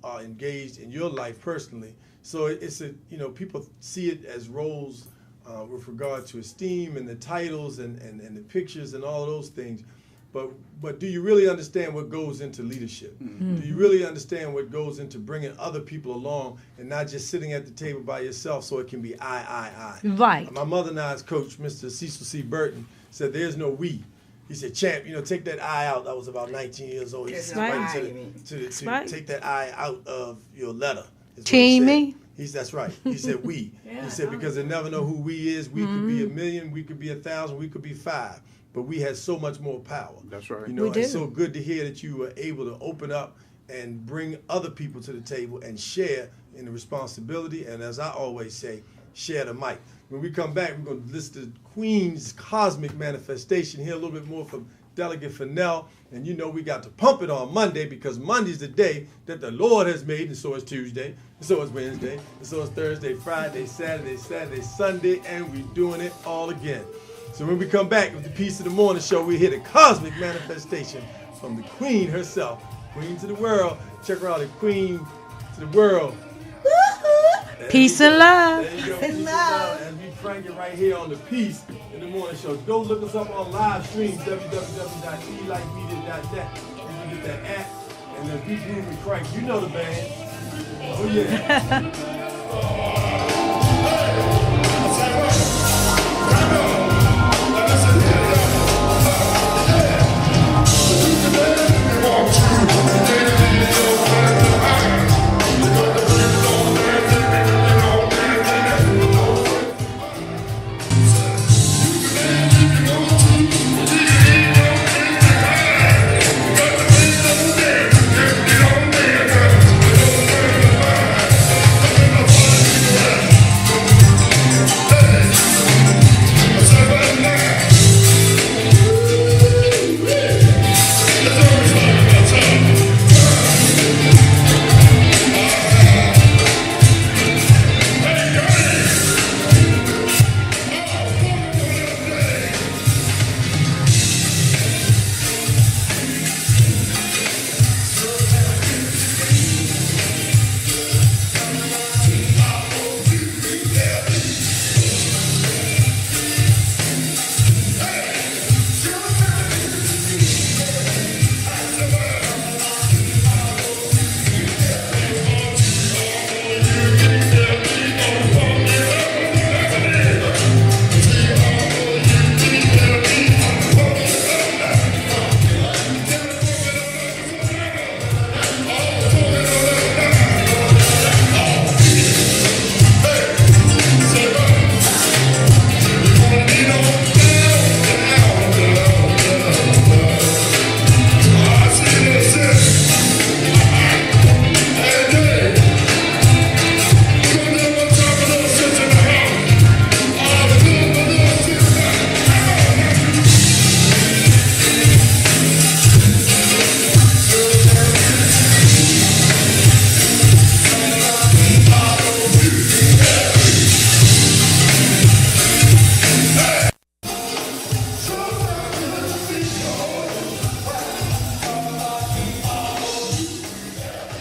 F: are engaged in your life personally. So it's people see it as roles with regard to esteem and the titles and the pictures and all of those things. But do you really understand what goes into leadership? Do you really understand what goes into bringing other people along and not just sitting at the table by yourself so it can be I?
C: Right.
F: My mother and I's coach, Mr. Cecil C. Burton, said there's no we. He said, champ, take that I out. I was about 19 years old. He said,
C: Right.
F: take that I out of your letter.
C: Teaming.
F: That's right. He said we. He said because they never know who we is. We could be 1,000,000, we could be 1,000, we could be 5. But we had so much more power.
D: That's right.
F: It's so good to hear that you were able to open up and bring other people to the table and share in the responsibility. And as I always say, share the mic. When we come back, we're going to listen to Queen's Cosmic Manifestation, hear a little bit more from Delegate Fennell. And we got to pump it on Monday because Monday's the day that the Lord has made, and so is Tuesday, and so is Wednesday, and so is Thursday, Friday, Saturday, Sunday, and we're doing it all again. So when we come back with the Peace of the Morning Show, we hear the Cosmic Manifestation from the Queen herself, Queen to the world. Check her out at Queen to the world.
C: Peace and love.
F: There you go. Peace and love. And we crank it right here on the Peace in the Morning Show. Go look us up on live stream, www.elikemedia.net. You can get that app. And then we groove and crank. You know the band. Oh, yeah.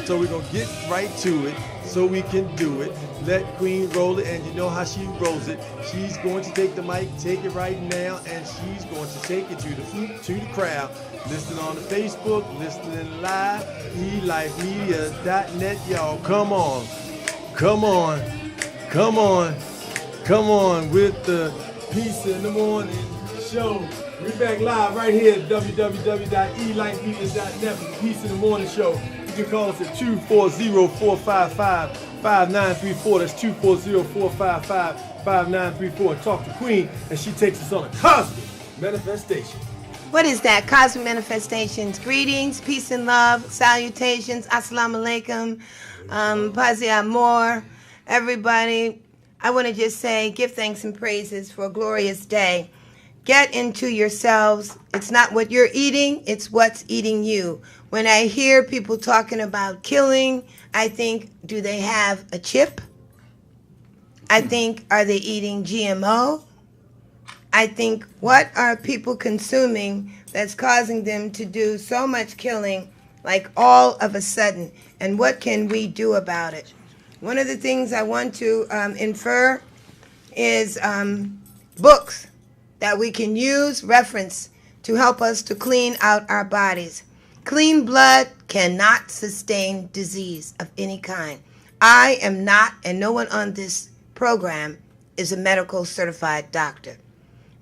F: So we're going to get right to it so we can do it. Let Queen roll it, and you know how she rolls it. She's going to take the mic, take it right now, and she's going to take it to the crowd. Listening on the Facebook, listening live, elifemedia.net, y'all. Come on. Come on. Come on. Come on with the Peace in the Morning Show. We're back live right here at www.elifemedia.net with the Peace in the Morning Show. You can call us at 240-455-5934. That's 240-455-5934. And talk to Queen, and she takes us on a cosmic manifestation.
B: What is that? Cosmic manifestations. Greetings, peace and love, salutations, assalamu alaikum, paz y amor, everybody. I want to just say, give thanks and praises for a glorious day. Get into yourselves. It's not what you're eating, it's what's eating you. When I hear people talking about killing, I think, do they have a chip? I think, are they eating GMO? I think, what are people consuming that's causing them to do so much killing, like all of a sudden? And what can we do about it? One of the things I want to infer is books that we can use, reference to help us to clean out our bodies. Clean blood cannot sustain disease of any kind. I am not, and no one on this program is a medical certified doctor.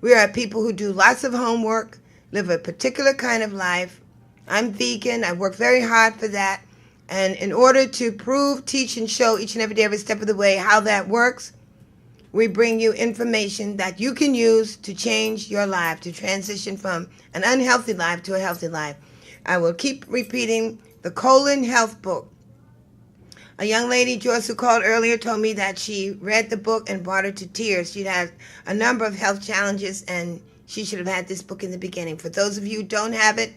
B: We are people who do lots of homework, live a particular kind of life. I'm vegan. I work very hard for that. And in order to prove, teach, and show each and every day, every step of the way how that works, we bring you information that you can use to change your life, to transition from an unhealthy life to a healthy life. I will keep repeating the Colon Health book. A young lady, Joyce, who called earlier, told me that she read the book and brought her to tears. She'd had a number of health challenges, and she should have had this book in the beginning. For those of you who don't have it,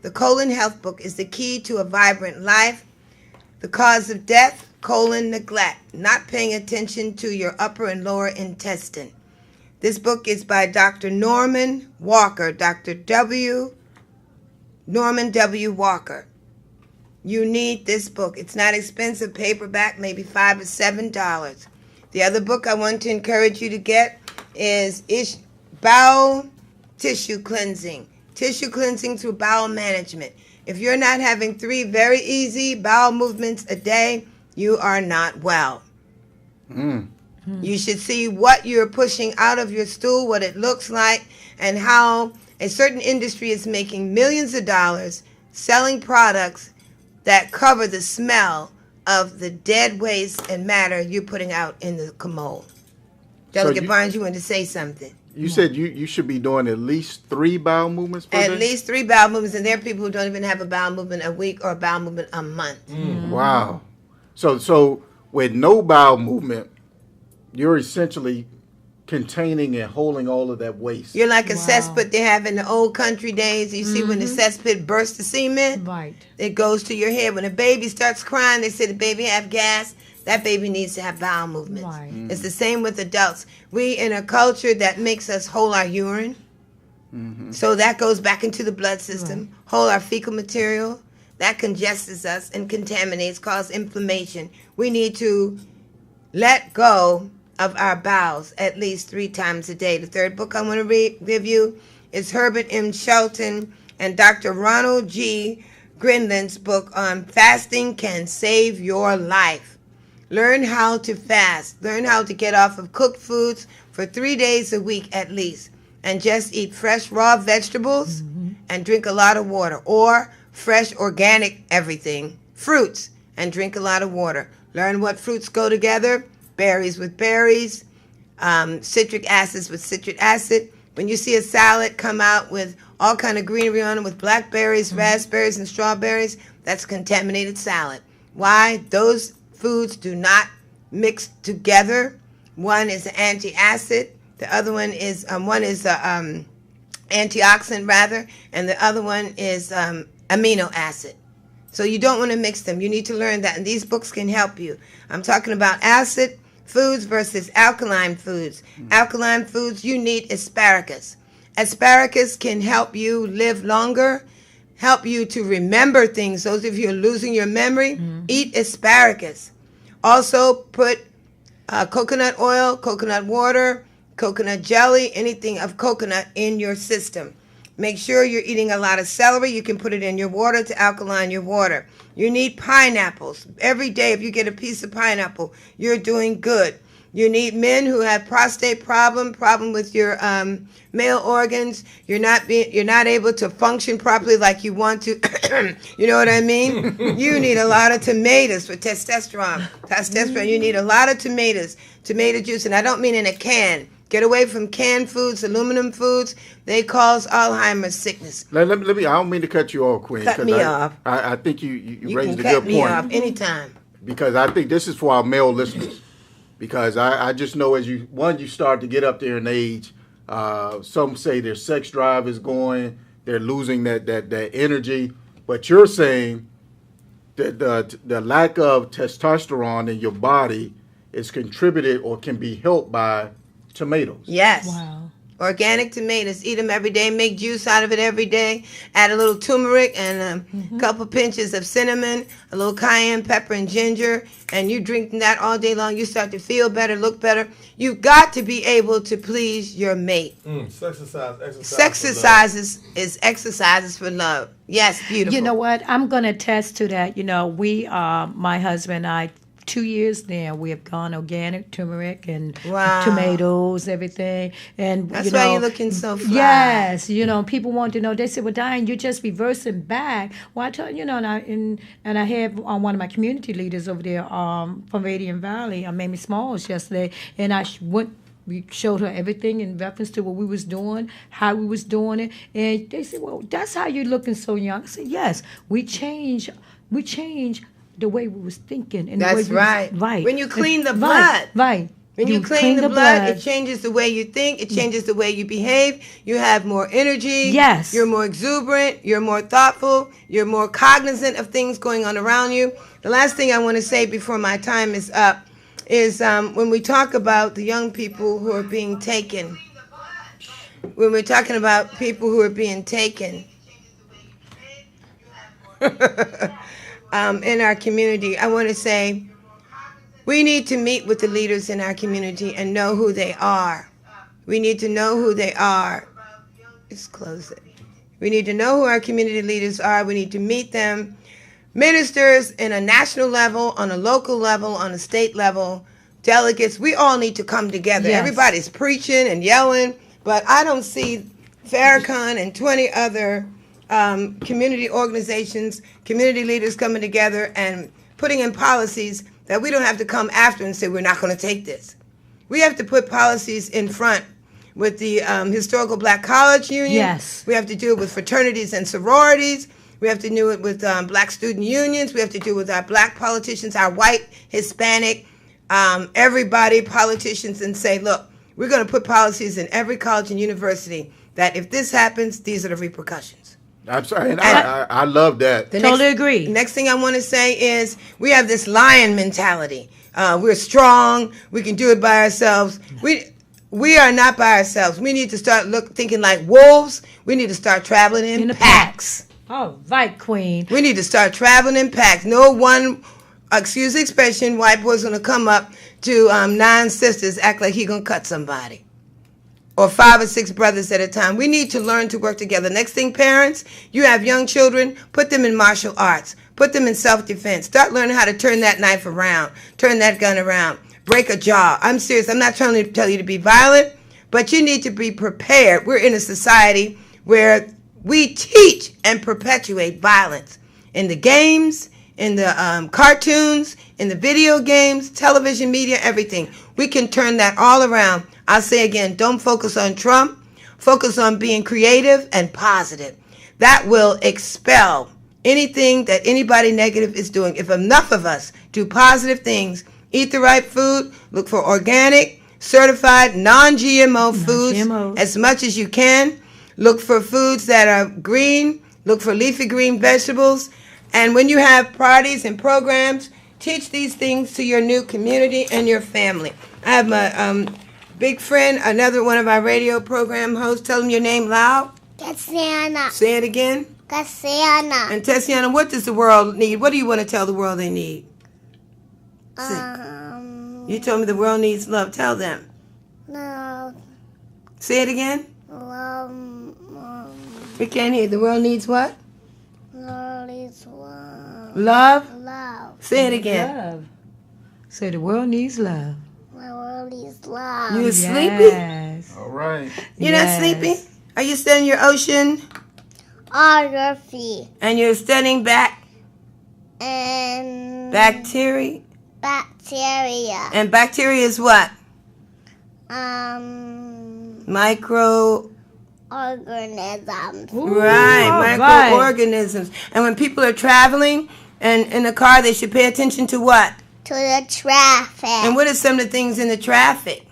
B: the Colon Health book is the key to a vibrant life. The cause of death, colon neglect, not paying attention to your upper and lower intestine. This book is by Dr. Norman Walker, Norman W. Walker. You need this book. It's not expensive, paperback, maybe $5 or $7. The other book I want to encourage you to get is Bowel Tissue Cleansing through bowel management. If you're not having 3 very easy bowel movements a day, you are not well. You should see what you're pushing out of your stool, what it looks like, and how a certain industry is making millions of dollars selling products that cover the smell of the dead waste and matter you're putting out in the commode. Delegate Barnes, you wanted to say something.
D: You said you should be doing at least 3 bowel movements per day?
B: At least 3 bowel movements, and there are people who don't even have a bowel movement a week or a bowel movement a month.
D: Wow. So with no bowel movement, you're essentially containing and holding all of that waste.
B: You're like a cesspit they have in the old country days. You see when the cesspit bursts the cement?
C: Right.
B: It goes to your head. When a baby starts crying, they say the baby have gas. That baby needs to have bowel movements.
C: Right.
B: It's the same with adults. We in a culture that makes us hold our urine. So that goes back into the blood system. Hold our fecal material. That congests us and contaminates, causes inflammation. We need to let go of our bowels at least 3 times a day. The third book I want to review is Herbert M. Shelton and Dr. Ronald G. Grinland's book on Fasting Can Save Your Life. Learn how to fast. Learn how to get off of cooked foods for 3 days a week at least. And just eat fresh raw vegetables and drink a lot of water. Or fresh organic everything. Fruits and drink a lot of water. Learn what fruits go together. Berries with berries. Citric acids with citric acid. When you see a salad come out with all kind of greenery on it with blackberries, raspberries, and strawberries, that's contaminated salad. Why? Those foods do not mix together. One is an anti-acid. The other one is antioxidant rather, and the other one is amino acid. So you don't want to mix them. You need to learn that, and these books can help you. I'm talking about acid foods versus alkaline foods. Alkaline foods, you need asparagus. Asparagus can help you live longer, help you to remember things. Those of you who are losing your memory, eat asparagus. Also put coconut oil, coconut water, coconut jelly, anything of coconut in your system. Make sure you're eating a lot of celery. You can put it in your water to alkaline your water. You need pineapples. Every day, if you get a piece of pineapple, you're doing good. You need men who have prostate problem with your male organs. You're not able to function properly like you want to. You know what I mean? You need a lot of tomatoes for testosterone. You need a lot of tomatoes, tomato juice, and I don't mean in a can. Get away from canned foods, aluminum foods. They cause Alzheimer's sickness.
D: Let me. I don't mean to cut you off, Queen.
B: Cut me off.
D: I think you raised a good point.
B: You can cut me off anytime.
D: Because I think this is for our male listeners. Because I just know as you start to get up there in age, some say their sex drive is going, they're losing that energy. But you're saying that the lack of testosterone in your body is contributed or can be helped by tomatoes.
B: Yes.
C: Wow.
B: Organic tomatoes. Eat them every day. Make juice out of it every day. Add a little turmeric and a couple pinches of cinnamon, a little cayenne pepper and ginger, and you drink that all day long. You start to feel better, look better. You've got to be able to please your mate. Exercises is exercises for love. Yes, beautiful.
C: You know what? I'm going to attest to that. You know, we, my husband and I, 2 years now, we have gone organic, turmeric and tomatoes, everything. And
B: that's why you're looking so fly.
C: Yes, you know, people want to know. They say, "Well, Diane, you're just reversing back." Well, I tell you, know, and I had one of my community leaders over there from Radiant Valley, Mamie Smalls, yesterday, and we showed her everything in reference to what we was doing, how we was doing it, and they said, "Well, that's how you're looking so young." I said, "Yes, we change the way we was thinking." And
B: that's
C: the way
B: right.
C: Right.
B: When you clean the blood.
C: Right.
B: When you clean the blood, it changes the way you think. It changes the way you behave. You have more energy.
C: Yes.
B: You're more exuberant. You're more thoughtful. You're more cognizant of things going on around you. The last thing I want to say before my time is up is when we talk about the young people who are being taken, when we're talking about people who are being taken in our community, I want to say we need to meet with the leaders in our community and know who they are. We need to know who they are. Let's close it. We need to know who our community leaders are. We need to meet them. Ministers in a national level, on a local level, on a state level, delegates, we all need to come together.
C: Yes.
B: Everybody's preaching and yelling, but I don't see Farrakhan and 20 other community organizations, community leaders coming together and putting in policies that we don't have to come after and say we're not going to take this. We have to put policies in front with the Historical Black College Union.
C: Yes.
B: We have to do it with fraternities and sororities. We have to do it with black student unions. We have to do it with our black politicians, our white, Hispanic, everybody, politicians, and say, look, we're going to put policies in every college and university that if this happens, these are the repercussions.
D: I'm sorry, and I love that.
C: Totally agree.
B: Next thing I want to say is we have this lion mentality. We're strong. We can do it by ourselves. We are not by ourselves. We need to start thinking like wolves. We need to start traveling in packs.
C: All right, Queen.
B: We need to start traveling in packs. No one, excuse the expression, white boy's going to come up to 9 sisters, act like he going to cut somebody. Or 5 or 6 brothers at a time. We need to learn to work together. Next thing, parents, you have young children, put them in martial arts. Put them in self-defense. Start learning how to turn that knife around, turn that gun around, break a jaw. I'm serious. I'm not trying to tell you to be violent, but you need to be prepared. We're in a society where we teach and perpetuate violence in the games, in the cartoons, in the video games, television media, everything. We can turn that all around. I'll say again, don't focus on Trump. Focus on being creative and positive. That will expel anything that anybody negative is doing. If enough of us do positive things, eat the right food, look for organic, certified, non-GMO foods as much as you can. Look for foods that are green. Look for leafy green vegetables. And when you have parties and programs, teach these things to your new community and your family. I have my big friend, another one of our radio program hosts. Tell them your name loud.
I: Tatiana.
B: Say it again.
I: Tatiana.
B: And Tatiana, what does the world need? What do you want to tell the world they need? You told me the world needs love. Tell them.
I: No.
B: Say it again.
I: Love.
B: We can't hear. The world needs what?
I: Love is love.
B: Love?
I: Love.
B: Say it again.
C: Love. Say the world needs love.
I: My world is love.
B: You sleepy?
C: Yes.
D: All right.
B: You're not sleepy? Are you studying your ocean?
I: Geography.
B: And you're studying
I: And
B: bacteria?
I: bacteria.
B: And bacteria is what? Micro.
I: Organisms.
B: Right, microorganisms. And when people are traveling and in the car, they should pay attention to what?
I: To the traffic.
B: And what are some of the things in the traffic?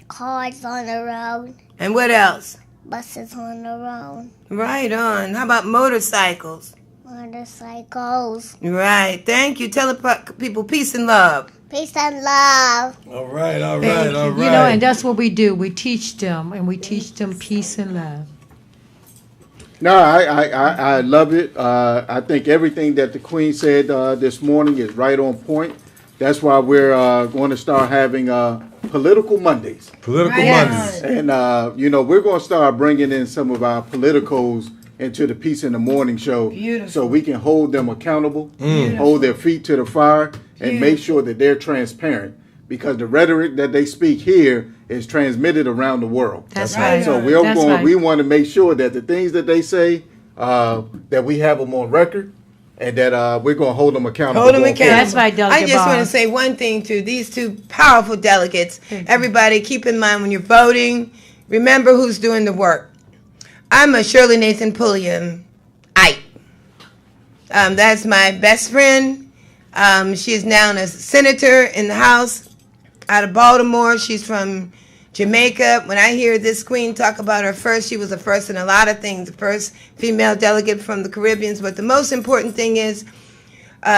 I: Cars on the road.
B: And what else?
I: Buses on the road.
B: Right on. How about motorcycles?
I: Motorcycles.
B: Right. Thank you. Tell the people peace and love.
I: Peace and love.
F: All right, all
C: Thank
F: right,
C: you.
F: all right.
C: You know, and that's what we do. We teach them, and we teach them peace and love.
D: No, I love it. I think everything that the Queen said this morning is right on point. That's why we're going to start having political Mondays.
F: Political
B: Right.
F: Mondays.
D: And, you know, we're going to start bringing in some of our politicos into the Peace in the Morning show.
B: Beautiful.
D: So we can hold them accountable, hold their feet to the fire, and make sure that they're transparent. Because the rhetoric that they speak here is transmitted around the world.
C: That's
B: right.
C: right.
D: So
C: That's right.
D: we want to make sure that the things that they say, that we have them on record, and that we're going to hold them accountable.
B: Hold them
D: going
B: accountable.
C: That's right, Delegate
B: I just want to
C: Barnes.
B: say one thing to these two powerful delegates.
C: Thank you.
B: Everybody, keep in mind when you're voting, remember who's doing the work. I'm a Shirley Nathan Pulliam-ite. That's my best friend. She is now a senator in the House out of Baltimore. She's from Jamaica. When I hear this queen talk about her first, she was the first in a lot of things, the first female delegate from the Caribbean. But the most important thing is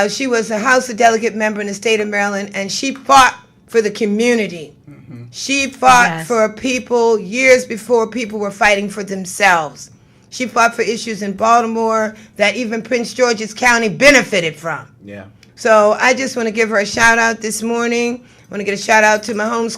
B: she was a House of Delegate member in the state of Maryland, and she fought for the community. She fought
C: Yes.
B: for people years before people were fighting for themselves. She fought for issues in Baltimore that even Prince George's County benefited from.
D: Yeah.
B: So I just want to give her a shout out this morning. I want to get a shout out to my home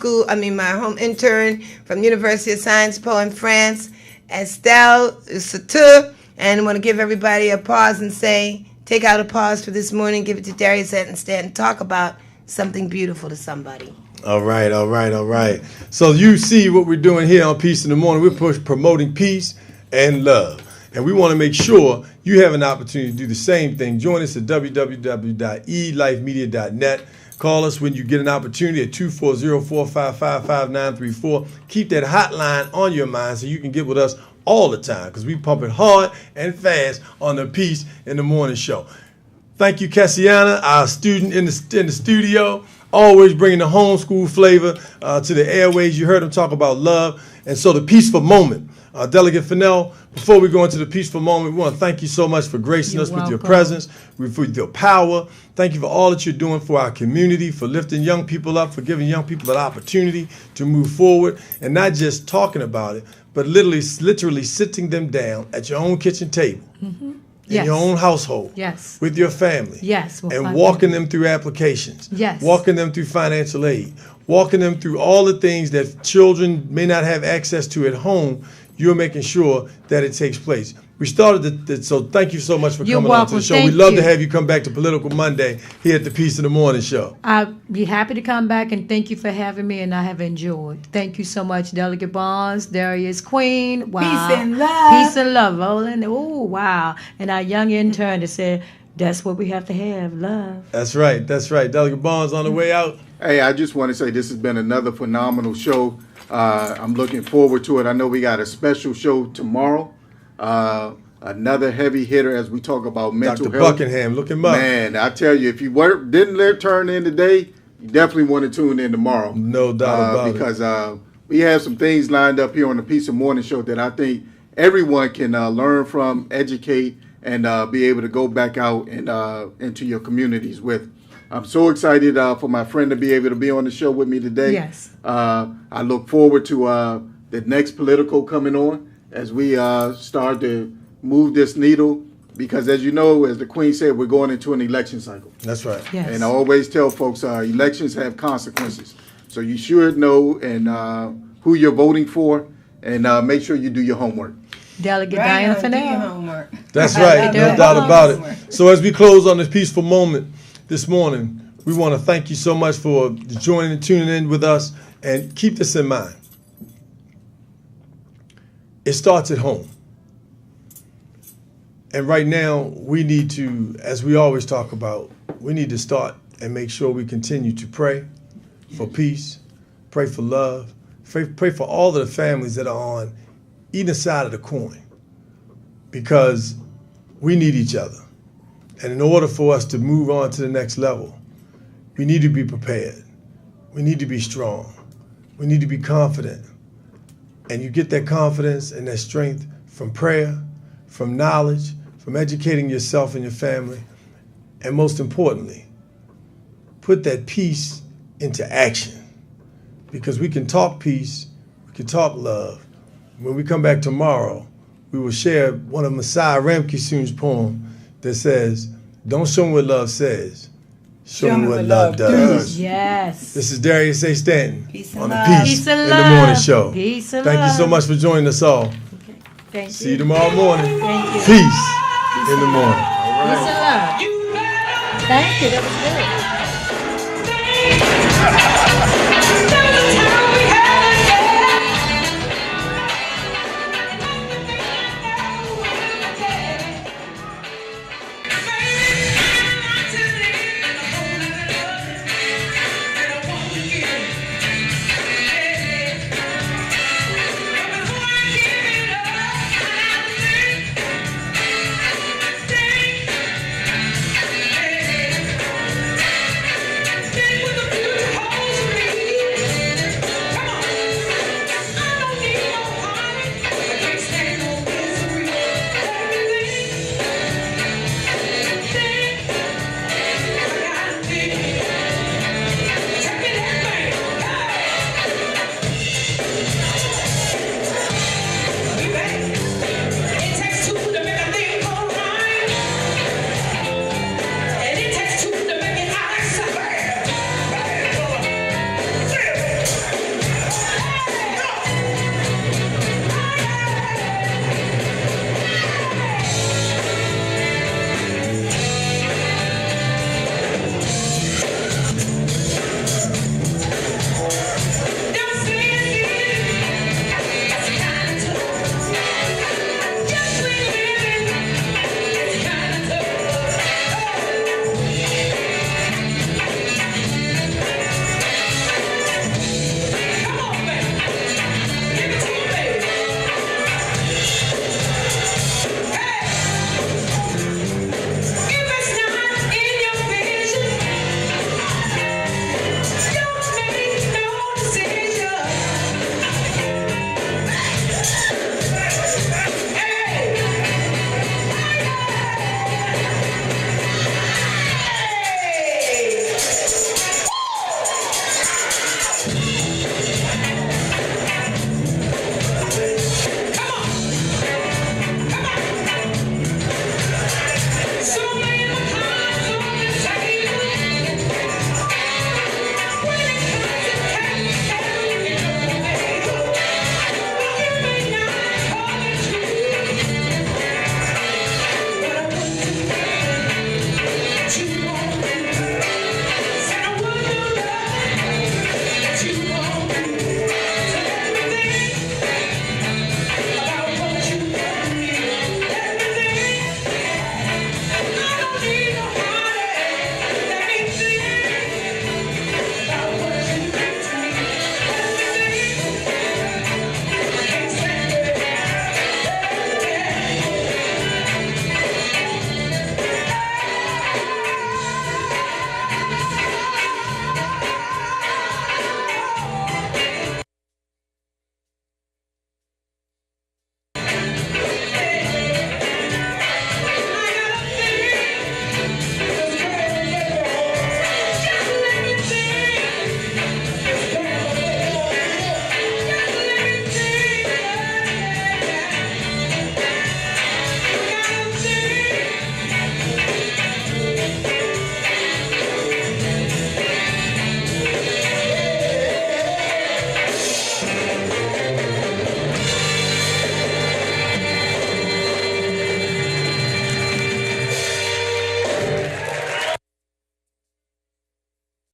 B: intern from the University of Sciences Po in France, Estelle Satou. And I want to give everybody a pause and say, take out a pause for this morning, give it to Darius Ettenstead, and talk about something beautiful to somebody.
F: All right, all right, all right. So you see what we're doing here on Peace in the Morning. We're promoting peace and love. And we want to make sure you have an opportunity to do the same thing. Join us at www.elifemedia.net. Call us when you get an opportunity at 240-455-5934. Keep that hotline on your mind so you can get with us all the time, because we pump it hard and fast on the Peace in the Morning show. Thank you, Cassiana, our student in the studio, always bringing the homeschool flavor to the airways. You heard him talk about love. And so the peaceful moment. Delegate Fennell, before we go into the peaceful moment, we want to thank you so much for gracing
C: You're
F: us with your
C: welcome.
F: presence, with your power. Thank you for all that you're doing for our community, for lifting young people up, for giving young people an opportunity to move forward, and not just talking about it, but literally sitting them down at your own kitchen table, in
C: Yes.
F: your own household,
C: Yes.
F: with your family,
C: Yes.
F: and walking them through applications,
C: Yes.
F: walking them through financial aid, walking them through all the things that children may not have access to at home. You're making sure that it takes place. We started so thank you so much for
C: You're
F: coming on to the
C: welcome.
F: show.
C: Thank
F: We'd love to
C: you.
F: have you come back to Political Monday here at the Peace in the Morning show.
C: I'd be happy to come back, and thank you for having me, and I have enjoyed. Thank you so much, Delegate Barnes, Darius Queen. Wow.
B: Peace and love.
C: Peace and love. Rolling. Oh, wow. And our young intern that said, that's what we have to have, love.
F: That's right. That's right. Delegate Barnes on the way out.
D: Hey, I just want to say this has been another phenomenal show. I'm looking forward to it. I know we got a special show tomorrow. Another heavy hitter as we talk about mental
F: Dr.
D: health.
F: Buckingham, look him up.
D: Man, I tell you, if you didn't turn in today, you definitely want to tune in tomorrow.
F: No doubt about it.
D: Because we have some things lined up here on the Peace of Morning show that I think everyone can learn from, educate, and be able to go back out and into your communities with. I'm so excited for my friend to be able to be on the show with me today.
C: Yes.
D: I look forward to the next political coming on as we start to move this needle, because as you know, as the Queen said, we're going into an election cycle.
F: That's right.
C: Yes.
D: And I always tell folks elections have consequences. So you should know and who you're voting for, and make sure you do your homework.
C: Delegate Dianna Fennell.
B: homework.
F: That's right, no doubt about it. So as we close on this peaceful moment this morning, we want to thank you so much for joining and tuning in with us, and keep this in mind. It starts at home. And right now, we need to, as we always talk about, we need to start and make sure we continue to pray for peace, pray for love, pray for all of the families that are on either side of the coin, because we need each other. And in order for us to move on to the next level, we need to be prepared. We need to be strong. We need to be confident. And you get that confidence and that strength from prayer, from knowledge, from educating yourself and your family, and most importantly, put that peace into action. Because we can talk peace, we can talk love. When we come back tomorrow, we will share one of Messiah Ramkissoon's poem that says, don't show me what love says, show me what love does.
C: Yes.
F: This is Darius A. Stanton
B: Peace
F: on
B: and
F: the
B: love.
F: Peace
C: Peace and
F: in
C: love.
F: the Morning Show.
C: Peace and
F: Thank you so
C: love.
F: much for joining us all.
C: Thank
F: See you
C: you.
F: tomorrow morning.
C: Thank you.
F: Peace in the morning.
C: Peace and love. Thank you. That was good.